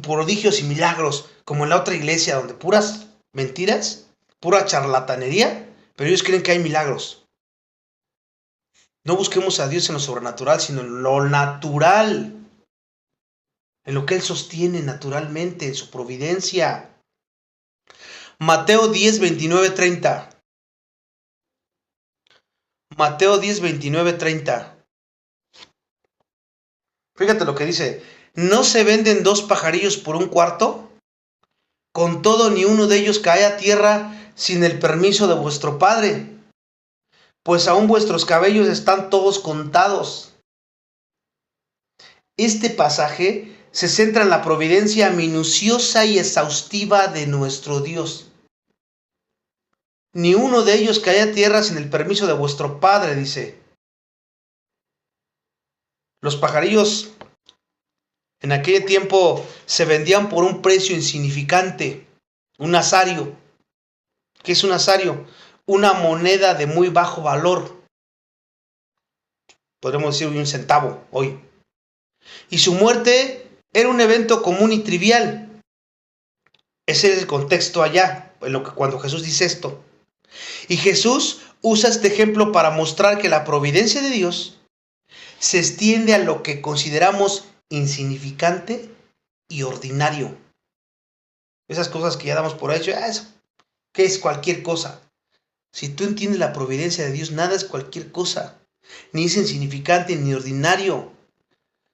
prodigios y milagros como en la otra iglesia donde puras mentiras, pura charlatanería, pero ellos creen que hay milagros. No busquemos a Dios en lo sobrenatural, sino en lo natural, en lo que Él sostiene naturalmente, en su providencia. Mateo 10, 29, 30. Mateo 10, 29, 30. Fíjate lo que dice. ¿No se venden 2 pajarillos por un cuarto? Con todo, ni uno de ellos cae a tierra sin el permiso de vuestro Padre, pues aún vuestros cabellos están todos contados. Este pasaje se centra en la providencia minuciosa y exhaustiva de nuestro Dios. Ni uno de ellos cae a tierra sin el permiso de vuestro Padre, dice. Los pajarillos en aquel tiempo se vendían por un precio insignificante, un asario. ¿Qué es un asario? Una moneda de muy bajo valor. Podríamos decir un centavo hoy. Y su muerte era un evento común y trivial. Ese es el contexto allá, cuando Jesús dice esto. Y Jesús usa este ejemplo para mostrar que la providencia de Dios se extiende a lo que consideramos insignificante y ordinario. Esas cosas que ya damos por hecho, eso, ¿qué es cualquier cosa? Si tú entiendes la providencia de Dios, nada es cualquier cosa, ni es insignificante ni ordinario.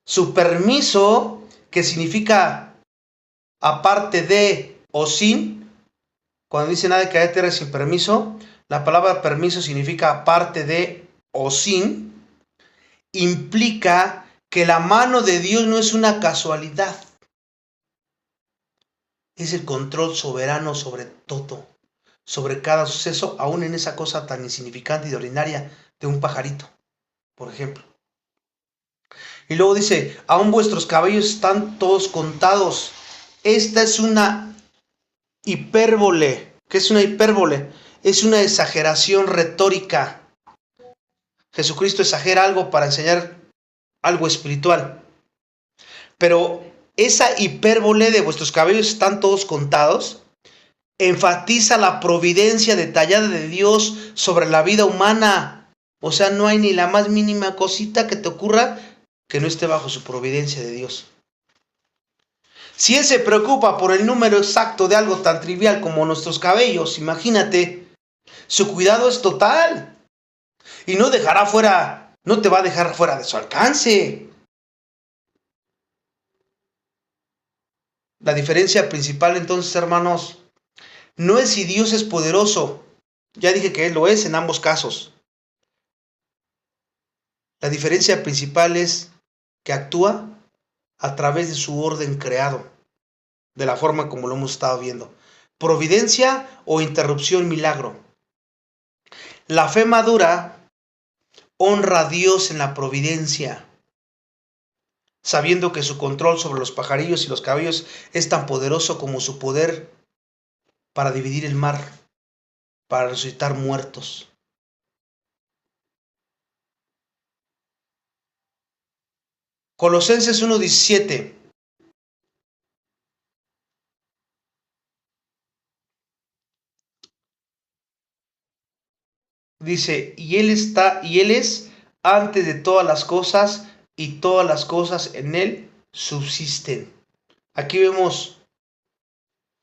Su permiso, que significa aparte de o sin, cuando dice nada de caer a tierra sin permiso, la palabra permiso significa aparte de o sin, implica que la mano de Dios no es una casualidad. Es el control soberano sobre todo. sobre cada suceso, aún en esa cosa tan insignificante y ordinaria de un pajarito, por ejemplo. Y luego dice, aún vuestros cabellos están todos contados. Esta es una hipérbole. ¿Qué es una hipérbole? Es una exageración retórica. Jesucristo exagera algo para enseñar algo espiritual. Pero esa hipérbole de vuestros cabellos están todos contados enfatiza la providencia detallada de Dios sobre la vida humana. O sea, no hay ni la más mínima cosita que te ocurra que no esté bajo su providencia de Dios. Si Él se preocupa por el número exacto de algo tan trivial como nuestros cabellos, imagínate, su cuidado es total. Y no te va a dejar fuera de su alcance. La diferencia principal entonces, hermanos, no es si Dios es poderoso. Ya dije que Él lo es en ambos casos. La diferencia principal es que actúa a través de su orden creado, de la forma como lo hemos estado viendo. Providencia o interrupción, milagro. La fe madura honra a Dios en la providencia, sabiendo que su control sobre los pajarillos y los cabellos es tan poderoso como su poder para dividir el mar, para resucitar muertos. Colosenses 1:17. Dice, y Él es antes de todas las cosas, y todas las cosas en Él subsisten. Aquí vemos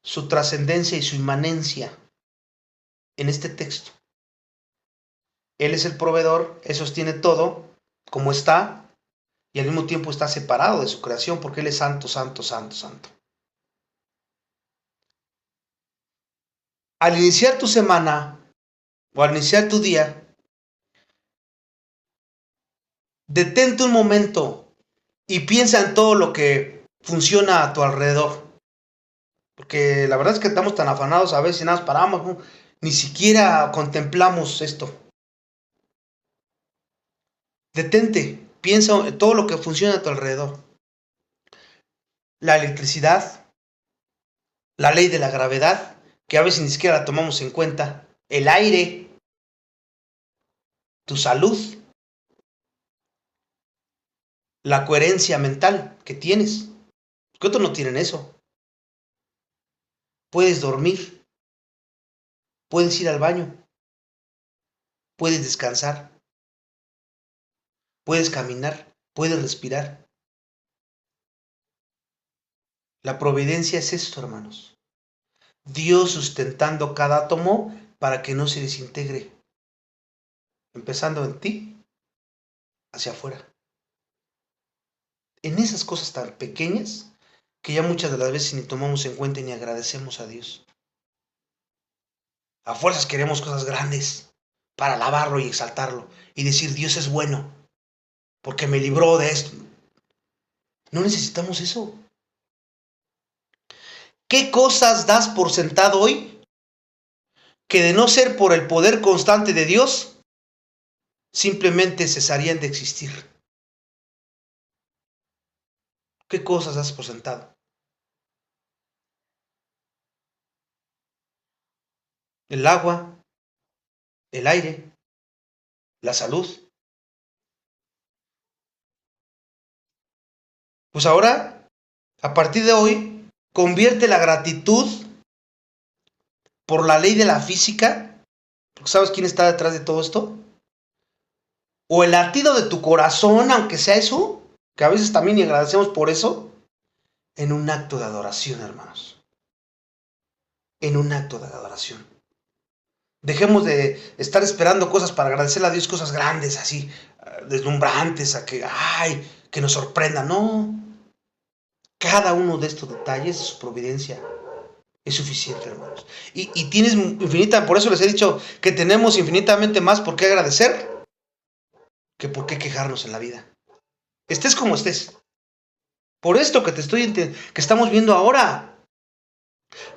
su trascendencia y su inmanencia en este texto. Él es el proveedor, Él sostiene todo como está, y al mismo tiempo está separado de su creación porque Él es santo, santo, santo, santo. Al iniciar tu semana o al iniciar tu día, detente un momento y piensa en todo lo que funciona a tu alrededor. Porque la verdad es que estamos tan afanados a veces y nada más paramos, ni siquiera contemplamos esto. Detente, piensa en todo lo que funciona a tu alrededor. La electricidad, la ley de la gravedad, que a veces ni siquiera la tomamos en cuenta, el aire, tu salud, la coherencia mental que tienes. Que otros no tienen eso. Puedes dormir, puedes ir al baño, puedes descansar, puedes caminar, puedes respirar. La providencia es esto, hermanos. Dios sustentando cada átomo para que no se desintegre, empezando en ti hacia afuera. En esas cosas tan pequeñas que ya muchas de las veces ni tomamos en cuenta ni agradecemos a Dios. A fuerzas queremos cosas grandes para alabarlo y exaltarlo y decir Dios es bueno porque me libró de esto. No necesitamos eso. ¿Qué cosas das por sentado hoy que de no ser por el poder constante de Dios simplemente cesarían de existir? ¿Qué cosas das por sentado? El agua, el aire, la salud. Pues ahora, a partir de hoy, convierte la gratitud por la ley de la física, porque ¿sabes quién está detrás de todo esto? O el latido de tu corazón, aunque sea eso, que a veces también ni agradecemos por eso, en un acto de adoración, hermanos. En un acto de adoración. Dejemos de estar esperando cosas para agradecerle a Dios, cosas grandes, así, deslumbrantes, a que nos sorprenda. No. Cada uno de estos detalles de su providencia es suficiente, hermanos. Y tienes infinita, por eso les he dicho que tenemos infinitamente más por qué agradecer que por qué quejarnos en la vida. Estés como estés. Por esto que estamos viendo ahora.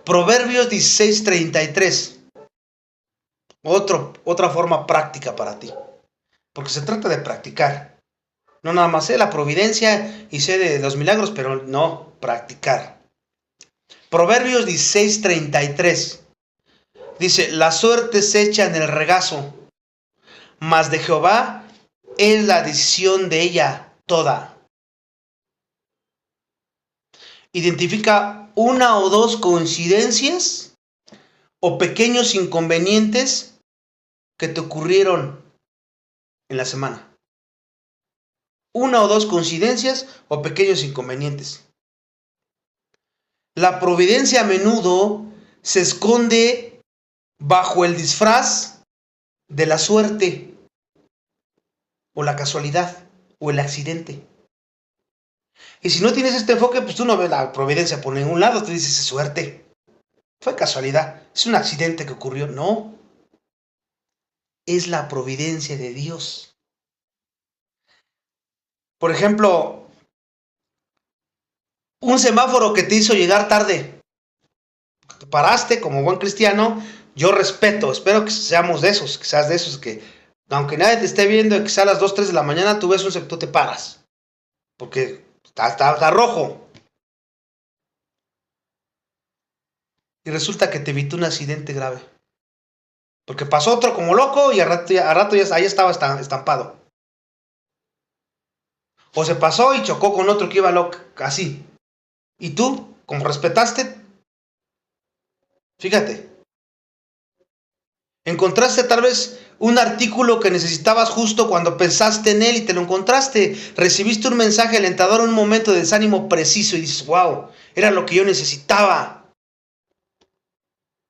Proverbios 16:33. Otra forma práctica para ti. Porque se trata de practicar. No nada más sé de la providencia y sé de los milagros, pero no, practicar. Proverbios 16:33 dice: la suerte se echa en el regazo, mas de Jehová es la decisión de ella toda. Identifica una o dos coincidencias o pequeños inconvenientes que te ocurrieron en la semana. Una o dos coincidencias o pequeños inconvenientes. La providencia a menudo se esconde bajo el disfraz de la suerte o la casualidad o el accidente. Y si no tienes este enfoque, pues tú no ves la providencia por ningún lado, tú dices, es suerte, fue casualidad, es un accidente que ocurrió. No, es la providencia de Dios. Por ejemplo, un semáforo que te hizo llegar tarde. Te paraste como buen cristiano, yo respeto, espero que seamos de esos, que seas de esos que, aunque nadie te esté viendo, que sea a las 2, 3 de la mañana, tú ves un sector, te paras. Porque está rojo. Y resulta que te evitó un accidente grave. Porque pasó otro como loco y a rato ya ahí estaba estampado. O se pasó y chocó con otro que iba loco, así. Y tú, como respetaste, fíjate, encontraste tal vez un artículo que necesitabas justo cuando pensaste en él y te lo encontraste. Recibiste un mensaje alentador en un momento de desánimo preciso y dices, wow, era lo que yo necesitaba.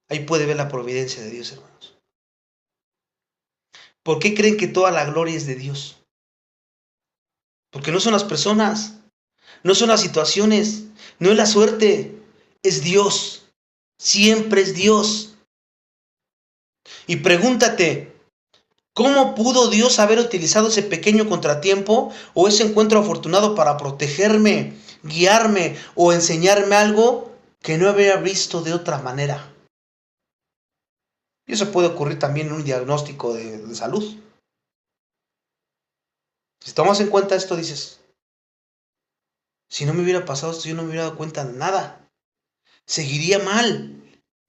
Ahí puede ver la providencia de Dios, hermanos. ¿Por qué creen que toda la gloria es de Dios? Porque no son las personas, no son las situaciones, no es la suerte, es Dios. Siempre es Dios. Y pregúntate, ¿cómo pudo Dios haber utilizado ese pequeño contratiempo o ese encuentro afortunado para protegerme, guiarme o enseñarme algo que no había visto de otra manera? Y eso puede ocurrir también en un diagnóstico de salud. Si tomas en cuenta esto, dices, si no me hubiera pasado esto, yo no me hubiera dado cuenta de nada. Seguiría mal,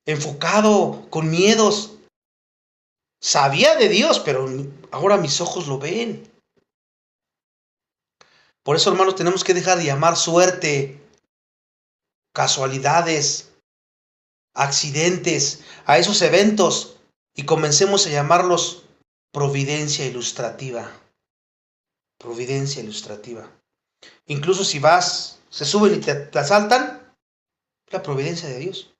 enfocado, con miedos. Sabía de Dios, pero ahora mis ojos lo ven. Por eso, hermanos, tenemos que dejar de llamar suerte, casualidades, accidentes, a esos eventos y comencemos a llamarlos providencia ilustrativa. Providencia ilustrativa. Incluso si vas, se suben y te asaltan, la providencia de Dios.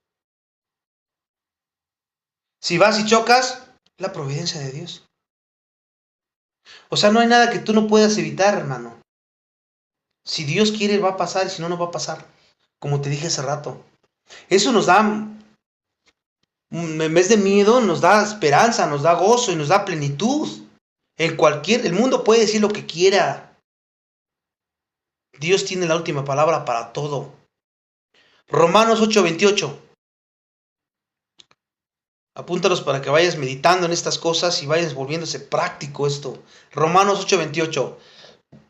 Si vas y chocas, la providencia de Dios. O sea, no hay nada que tú no puedas evitar, hermano. Si Dios quiere, va a pasar, y si no, no va a pasar. Como te dije hace rato. Eso nos da, en vez de miedo, nos da esperanza, nos da gozo y nos da plenitud. El mundo puede decir lo que quiera. Dios tiene la última palabra para todo. Romanos 8:28. Apúntalos para que vayas meditando en estas cosas y vayas volviéndose práctico esto. Romanos 8:28.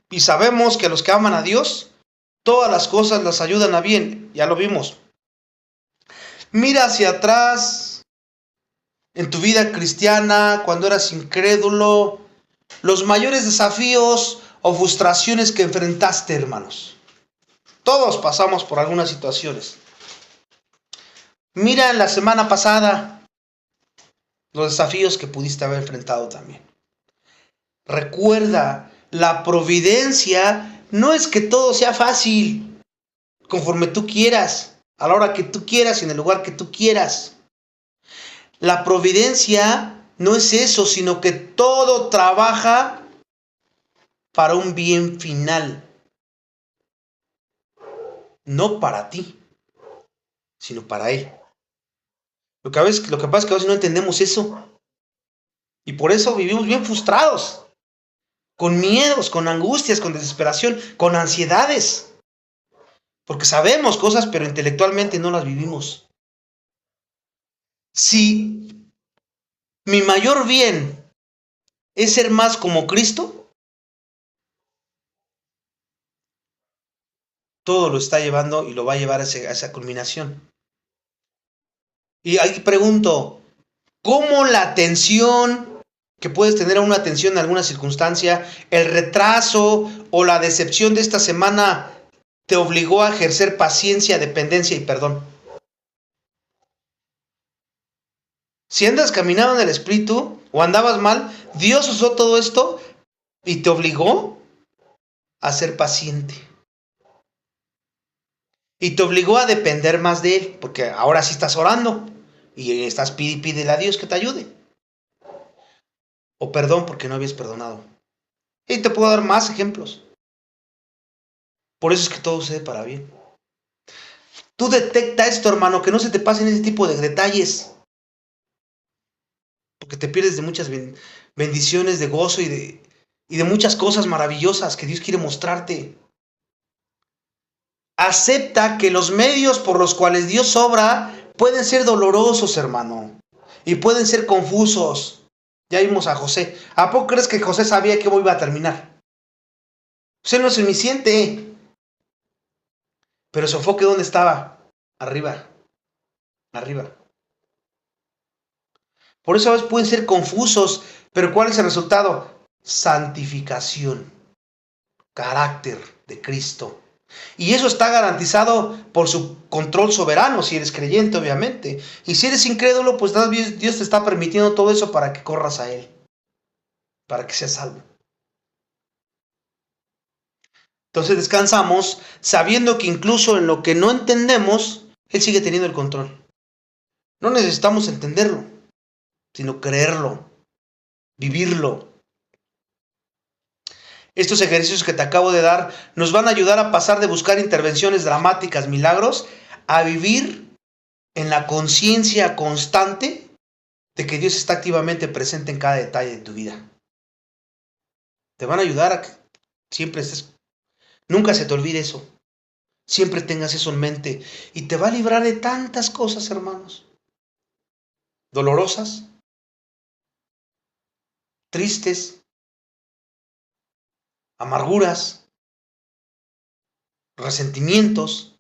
Y sabemos que a los que aman a Dios, todas las cosas las ayudan a bien. Ya lo vimos. Mira hacia atrás en tu vida cristiana, cuando eras incrédulo, los mayores desafíos o frustraciones que enfrentaste, hermanos. Todos pasamos por algunas situaciones. Mira en la semana pasada los desafíos que pudiste haber enfrentado también. Recuerda, la providencia no es que todo sea fácil, conforme tú quieras, a la hora que tú quieras y en el lugar que tú quieras. La providencia no es eso, sino que todo trabaja para un bien final. No para ti, sino para Él. Lo que pasa es que a veces no entendemos eso. Y por eso vivimos bien frustrados, con miedos, con angustias, con desesperación, con ansiedades. Porque sabemos cosas, pero intelectualmente no las vivimos. Si mi mayor bien es ser más como Cristo, todo lo está llevando y lo va a llevar a esa culminación. Y ahí pregunto, ¿cómo la tensión que puedes tener a una tensión en alguna circunstancia, el retraso o la decepción de esta semana te obligó a ejercer paciencia, dependencia y perdón? Si andas caminando en el Espíritu o andabas mal, Dios usó todo esto y te obligó a ser paciente. Y te obligó a depender más de Él, porque ahora sí estás orando y estás pídele a Dios que te ayude. O perdón porque no habías perdonado. Y te puedo dar más ejemplos. Por eso es que todo sucede para bien. Tú detecta esto, hermano, que no se te pasen ese tipo de detalles. Porque te pierdes de muchas bendiciones, de gozo y de muchas cosas maravillosas que Dios quiere mostrarte. Acepta que los medios por los cuales Dios obra pueden ser dolorosos, hermano. Y pueden ser confusos. Ya vimos a José. ¿A poco crees que José sabía cómo iba a terminar? José no es omnisciente. Pero su enfoque, ¿dónde estaba? Arriba. Arriba. Por eso a veces pueden ser confusos. Pero ¿cuál es el resultado? Santificación. Carácter de Cristo. Y eso está garantizado por su control soberano, si eres creyente, obviamente. Y si eres incrédulo, pues Dios te está permitiendo todo eso para que corras a Él. Para que seas salvo. Entonces descansamos sabiendo que incluso en lo que no entendemos, Él sigue teniendo el control. No necesitamos entenderlo, sino creerlo, vivirlo. Estos ejercicios que te acabo de dar nos van a ayudar a pasar de buscar intervenciones dramáticas, milagros, a vivir en la conciencia constante de que Dios está activamente presente en cada detalle de tu vida. Te van a ayudar a que siempre estés, nunca se te olvide eso. Siempre tengas eso en mente y te va a librar de tantas cosas, hermanos. Dolorosas, tristes, amarguras, resentimientos,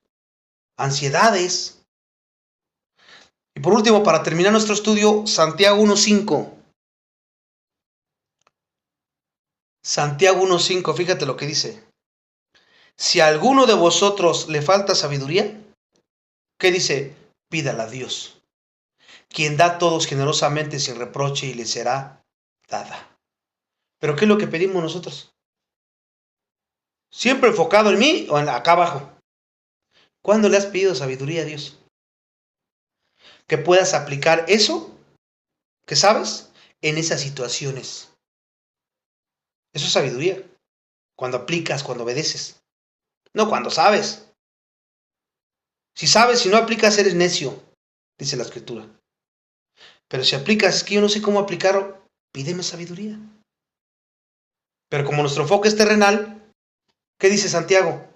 ansiedades. Y por último, para terminar nuestro estudio, Santiago 1:5. Santiago 1:5, fíjate lo que dice. Si a alguno de vosotros le falta sabiduría, ¿qué dice? Pídala a Dios, quien da a todos generosamente sin reproche y le será dada. ¿Pero qué es lo que pedimos nosotros? ¿Siempre enfocado en mí o en acá abajo? ¿Cuándo le has pedido sabiduría a Dios? Que puedas aplicar eso que sabes en esas situaciones. Eso es sabiduría. Cuando aplicas, cuando obedeces. No cuando sabes. Si sabes, si no aplicas, eres necio, dice la Escritura. Pero si aplicas, es que yo no sé cómo aplicarlo, pídeme sabiduría. Pero como nuestro enfoque es terrenal, ¿qué dice Santiago?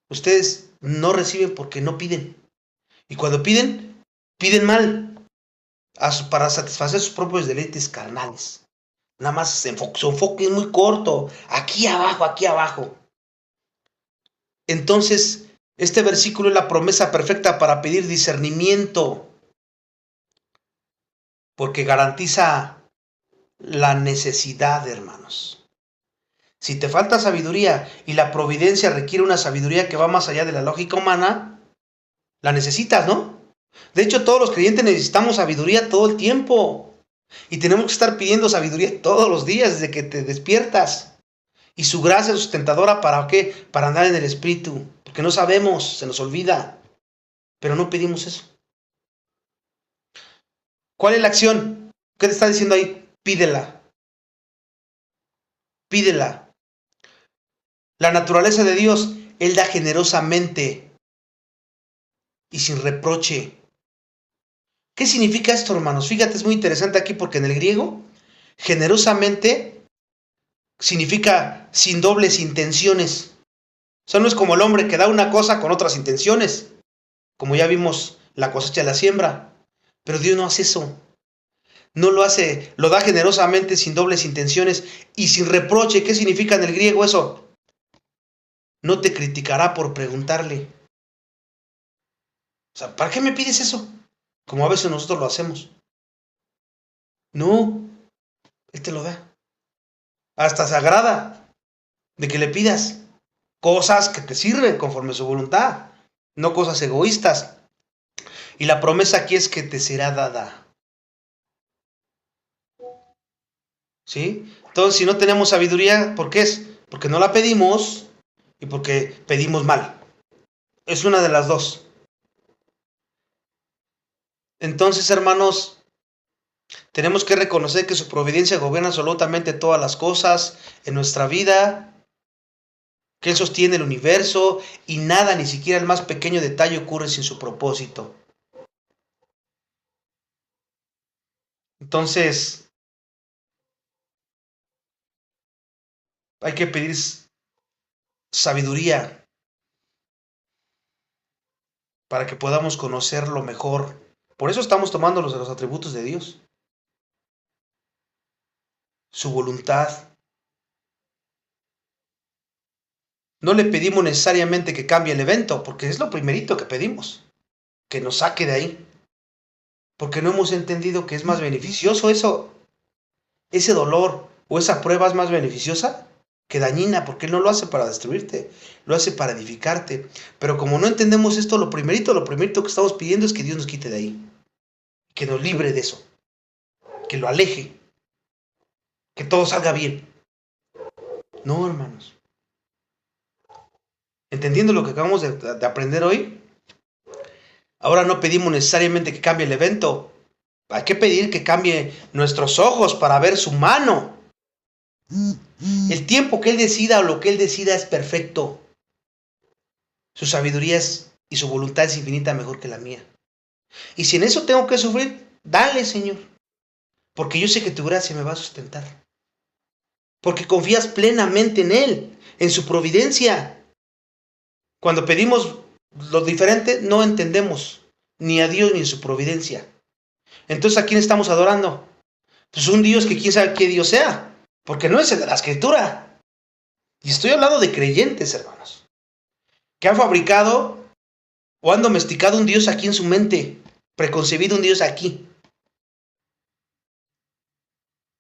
Ustedes no reciben porque no piden. Y cuando piden, piden mal. Para satisfacer sus propios deleites carnales. Nada más su enfoque es muy corto. Aquí abajo, aquí abajo. Entonces, este versículo es la promesa perfecta para pedir discernimiento. Porque garantiza la necesidad, hermanos. Si te falta sabiduría y la providencia requiere una sabiduría que va más allá de la lógica humana, la necesitas, ¿no? De hecho, todos los creyentes necesitamos sabiduría todo el tiempo. Y tenemos que estar pidiendo sabiduría todos los días desde que te despiertas. Y su gracia sustentadora, ¿para qué? Para andar en el Espíritu. Porque no sabemos, se nos olvida. Pero no pedimos eso. ¿Cuál es la acción? ¿Qué te está diciendo ahí? Pídela. Pídela. La naturaleza de Dios, Él da generosamente y sin reproche. ¿Qué significa esto, hermanos? Fíjate, es muy interesante aquí porque en el griego, generosamente significa sin dobles intenciones. O sea, no es como el hombre que da una cosa con otras intenciones. Como ya vimos, la cosecha de la siembra. Pero Dios no hace eso. No lo hace, lo da generosamente, sin dobles intenciones y sin reproche. ¿Qué significa en el griego eso? No te criticará por preguntarle. O sea, ¿para qué me pides eso? Como a veces nosotros lo hacemos. No, Él te lo da. Hasta se agrada de que le pidas cosas que te sirven conforme a su voluntad, no cosas egoístas. Y la promesa aquí es que te será dada. ¿Sí? Entonces, si no tenemos sabiduría, ¿por qué es? Porque no la pedimos y porque pedimos mal. Es una de las dos. Entonces, hermanos, tenemos que reconocer que su providencia gobierna absolutamente todas las cosas en nuestra vida, que Él sostiene el universo y nada, ni siquiera el más pequeño detalle ocurre sin su propósito. Entonces, hay que pedir sabiduría para que podamos conocerlo mejor. Por eso estamos tomando los atributos de Dios. Su voluntad. No le pedimos necesariamente que cambie el evento, porque es lo primerito que pedimos, que nos saque de ahí. Porque no hemos entendido que es más beneficioso eso, ese dolor o esa prueba es más beneficiosa que dañina, porque Él no lo hace para destruirte, lo hace para edificarte. Pero como no entendemos esto, lo primerito que estamos pidiendo es que Dios nos quite de ahí, que nos libre de eso, que lo aleje, que todo salga bien. No, hermanos. Entendiendo lo que acabamos de aprender hoy, ahora no pedimos necesariamente que cambie el evento. Hay que pedir que cambie nuestros ojos para ver su mano. El tiempo que Él decida o lo que Él decida es perfecto. Su sabiduría y su voluntad es infinita mejor que la mía. Y si en eso tengo que sufrir, dale, Señor. Porque yo sé que tu gracia me va a sustentar. Porque confías plenamente en Él, en su providencia. Cuando pedimos lo diferente, no entendemos ni a Dios ni en su providencia. Entonces, ¿a quién estamos adorando? Pues un Dios que quién sabe qué Dios sea, porque no es el de la Escritura. Y estoy hablando de creyentes, hermanos, que han fabricado o han domesticado un Dios aquí en su mente, preconcebido un Dios aquí.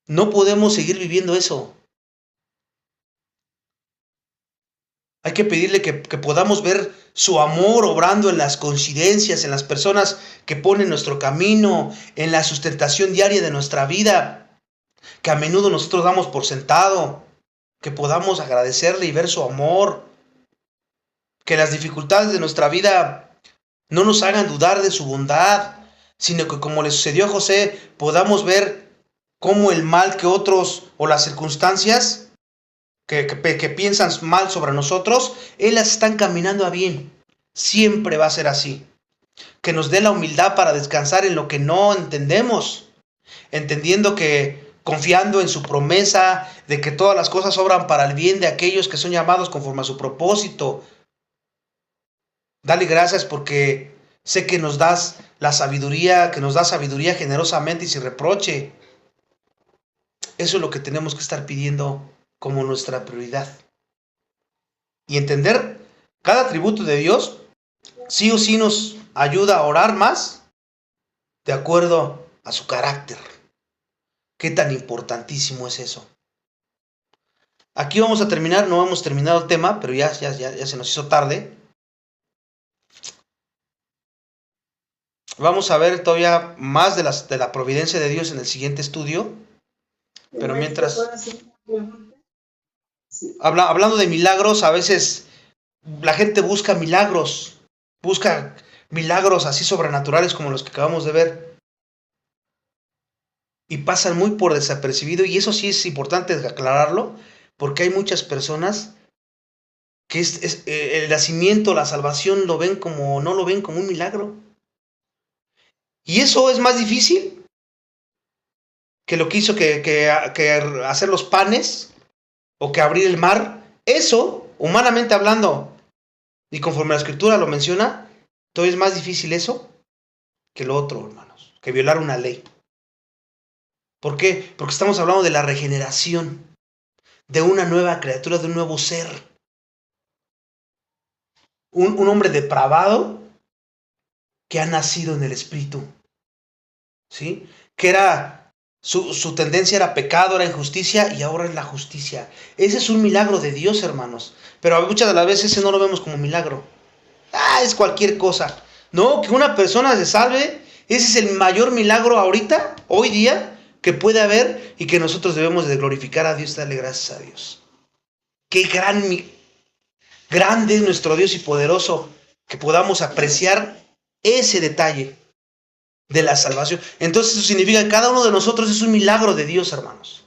No podemos seguir viviendo eso. Hay que pedirle que podamos ver su amor obrando en las coincidencias, en las personas que ponen nuestro camino, en la sustentación diaria de nuestra vida, que a menudo nosotros damos por sentado, que podamos agradecerle y ver su amor, que las dificultades de nuestra vida no nos hagan dudar de su bondad, sino que como le sucedió a José, podamos ver cómo el mal que otros o las circunstancias que piensan mal sobre nosotros, las están caminando a bien. Siempre va a ser así. Que nos dé la humildad para descansar en lo que no entendemos, entendiendo que confiando en su promesa de que todas las cosas obran para el bien de aquellos que son llamados conforme a su propósito. Dale gracias porque sé que nos das la sabiduría, que nos das sabiduría generosamente y sin reproche. Eso es lo que tenemos que estar pidiendo como nuestra prioridad. Y entender cada atributo de Dios sí o sí nos ayuda a orar más de acuerdo a su carácter. Qué tan importantísimo es eso. Aquí vamos a terminar, no hemos terminado el tema, pero ya se nos hizo tarde. Vamos a ver todavía más de la providencia de Dios en el siguiente estudio. Pero mientras... Hablando de milagros, a veces la gente busca milagros así sobrenaturales como los que acabamos de ver. Y pasan muy por desapercibido, y eso sí es importante aclararlo, porque hay muchas personas que el nacimiento, la salvación no lo ven como un milagro. Y eso es más difícil que lo que hizo que hacer los panes o que abrir el mar. Eso, humanamente hablando, y conforme la Escritura lo menciona, todavía es más difícil eso que lo otro, hermanos, que violar una ley. ¿Por qué? Porque estamos hablando de la regeneración, de una nueva criatura, de un nuevo ser. Un hombre depravado que ha nacido en el Espíritu, ¿sí? Que era, su tendencia era pecado, era injusticia, y ahora es la justicia. Ese es un milagro de Dios, hermanos. Pero muchas de las veces ese no lo vemos como milagro. Es cualquier cosa. No, que una persona se salve, ese es el mayor milagro ahorita, hoy día, que puede haber, y que nosotros debemos de glorificar a Dios y darle gracias a Dios. Qué grande es nuestro Dios y poderoso, que podamos apreciar ese detalle de la salvación. Entonces eso significa que cada uno de nosotros es un milagro de Dios, hermanos.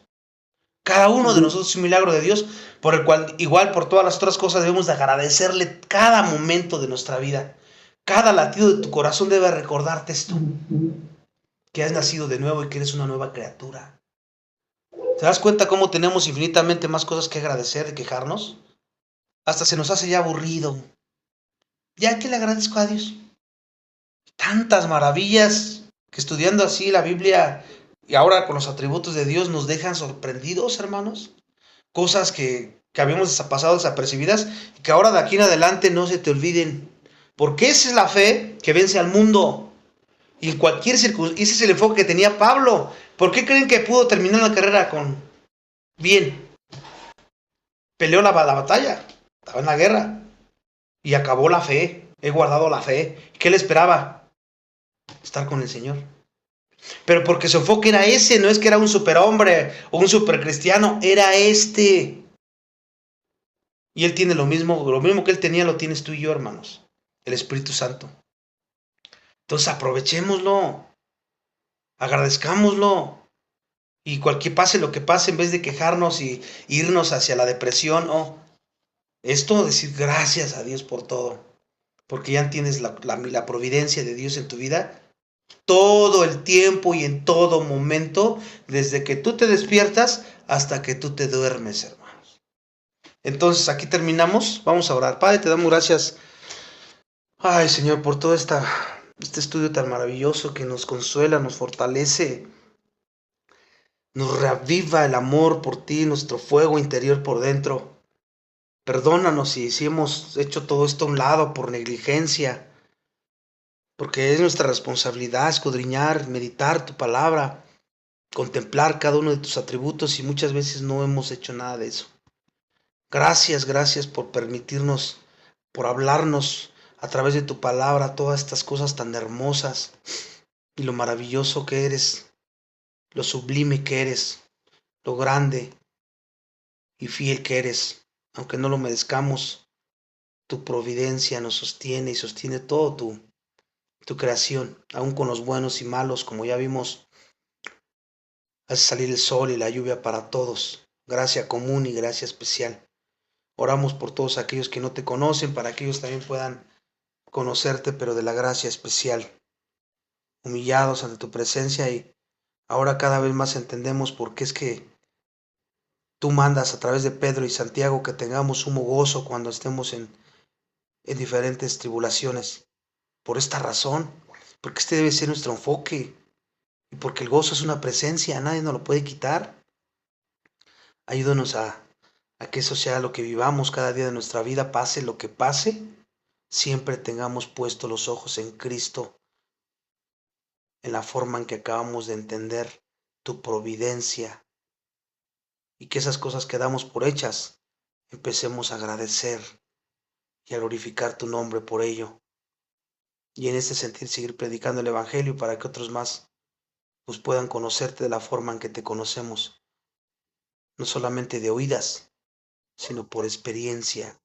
Cada uno de nosotros es un milagro de Dios, por el cual, igual por todas las otras cosas, debemos de agradecerle cada momento de nuestra vida. Cada latido de tu corazón debe recordarte esto, que has nacido de nuevo y que eres una nueva criatura. ¿Te das cuenta cómo tenemos infinitamente más cosas que agradecer y quejarnos? Hasta se nos hace ya aburrido. ¿Ya que le agradezco a Dios? Tantas maravillas que estudiando así la Biblia y ahora con los atributos de Dios nos dejan sorprendidos, hermanos. Cosas que habíamos pasado desapercibidas y que ahora de aquí en adelante no se te olviden. Porque esa es la fe que vence al mundo. Y en cualquier circunstancia, ese es el enfoque que tenía Pablo. ¿Por qué creen que pudo terminar la carrera con bien? Peleó la batalla, estaba en la guerra y acabó la fe. He guardado la fe. ¿Qué le esperaba? Estar con el Señor. Pero porque su enfoque era ese, no es que era un superhombre o un supercristiano, era este. Y él tiene lo mismo que él tenía lo tienes tú y yo, hermanos. El Espíritu Santo. Entonces aprovechémoslo, agradezcámoslo. Y pase lo que pase, en vez de quejarnos y irnos hacia la depresión, esto decir gracias a Dios por todo. Porque ya tienes la providencia de Dios en tu vida todo el tiempo y en todo momento, desde que tú te despiertas hasta que tú te duermes, hermanos. Entonces aquí terminamos, vamos a orar. Padre, te damos gracias, ay Señor, por todo este estudio tan maravilloso que nos consuela, nos fortalece, nos reaviva el amor por ti, nuestro fuego interior por dentro. Perdónanos si hemos hecho todo esto a un lado por negligencia, porque es nuestra responsabilidad escudriñar, meditar tu palabra, contemplar cada uno de tus atributos, y muchas veces no hemos hecho nada de eso. Gracias por permitirnos, por hablarnos a través de tu palabra todas estas cosas tan hermosas y lo maravilloso que eres, lo sublime que eres, lo grande y fiel que eres. Aunque no lo merezcamos, tu providencia nos sostiene y sostiene todo tu creación, aún con los buenos y malos, como ya vimos. Hace salir el sol y la lluvia para todos, gracia común y gracia especial. Oramos por todos aquellos que no te conocen, para que ellos también puedan conocerte, pero de la gracia especial. Humillados ante tu presencia, y ahora cada vez más entendemos por qué es que tú mandas a través de Pedro y Santiago que tengamos sumo gozo cuando estemos en diferentes tribulaciones. Por esta razón, porque este debe ser nuestro enfoque, y porque el gozo es una presencia, nadie nos lo puede quitar. Ayúdanos a que eso sea lo que vivamos cada día de nuestra vida, pase lo que pase, siempre tengamos puestos los ojos en Cristo, en la forma en que acabamos de entender tu providencia, y que esas cosas que damos por hechas, empecemos a agradecer y a glorificar tu nombre por ello, y en ese sentido seguir predicando el Evangelio para que otros más pues puedan conocerte de la forma en que te conocemos, no solamente de oídas, sino por experiencia.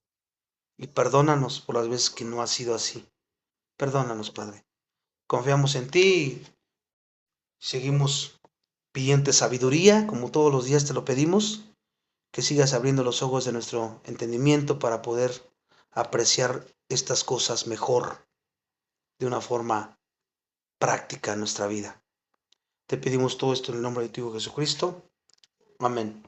Y perdónanos por las veces que no ha sido así. Perdónanos, Padre. Confiamos en ti y seguimos pidiendo sabiduría, como todos los días te lo pedimos, que sigas abriendo los ojos de nuestro entendimiento para poder apreciar estas cosas mejor, de una forma práctica en nuestra vida. Te pedimos todo esto en el nombre de tu Hijo Jesucristo. Amén.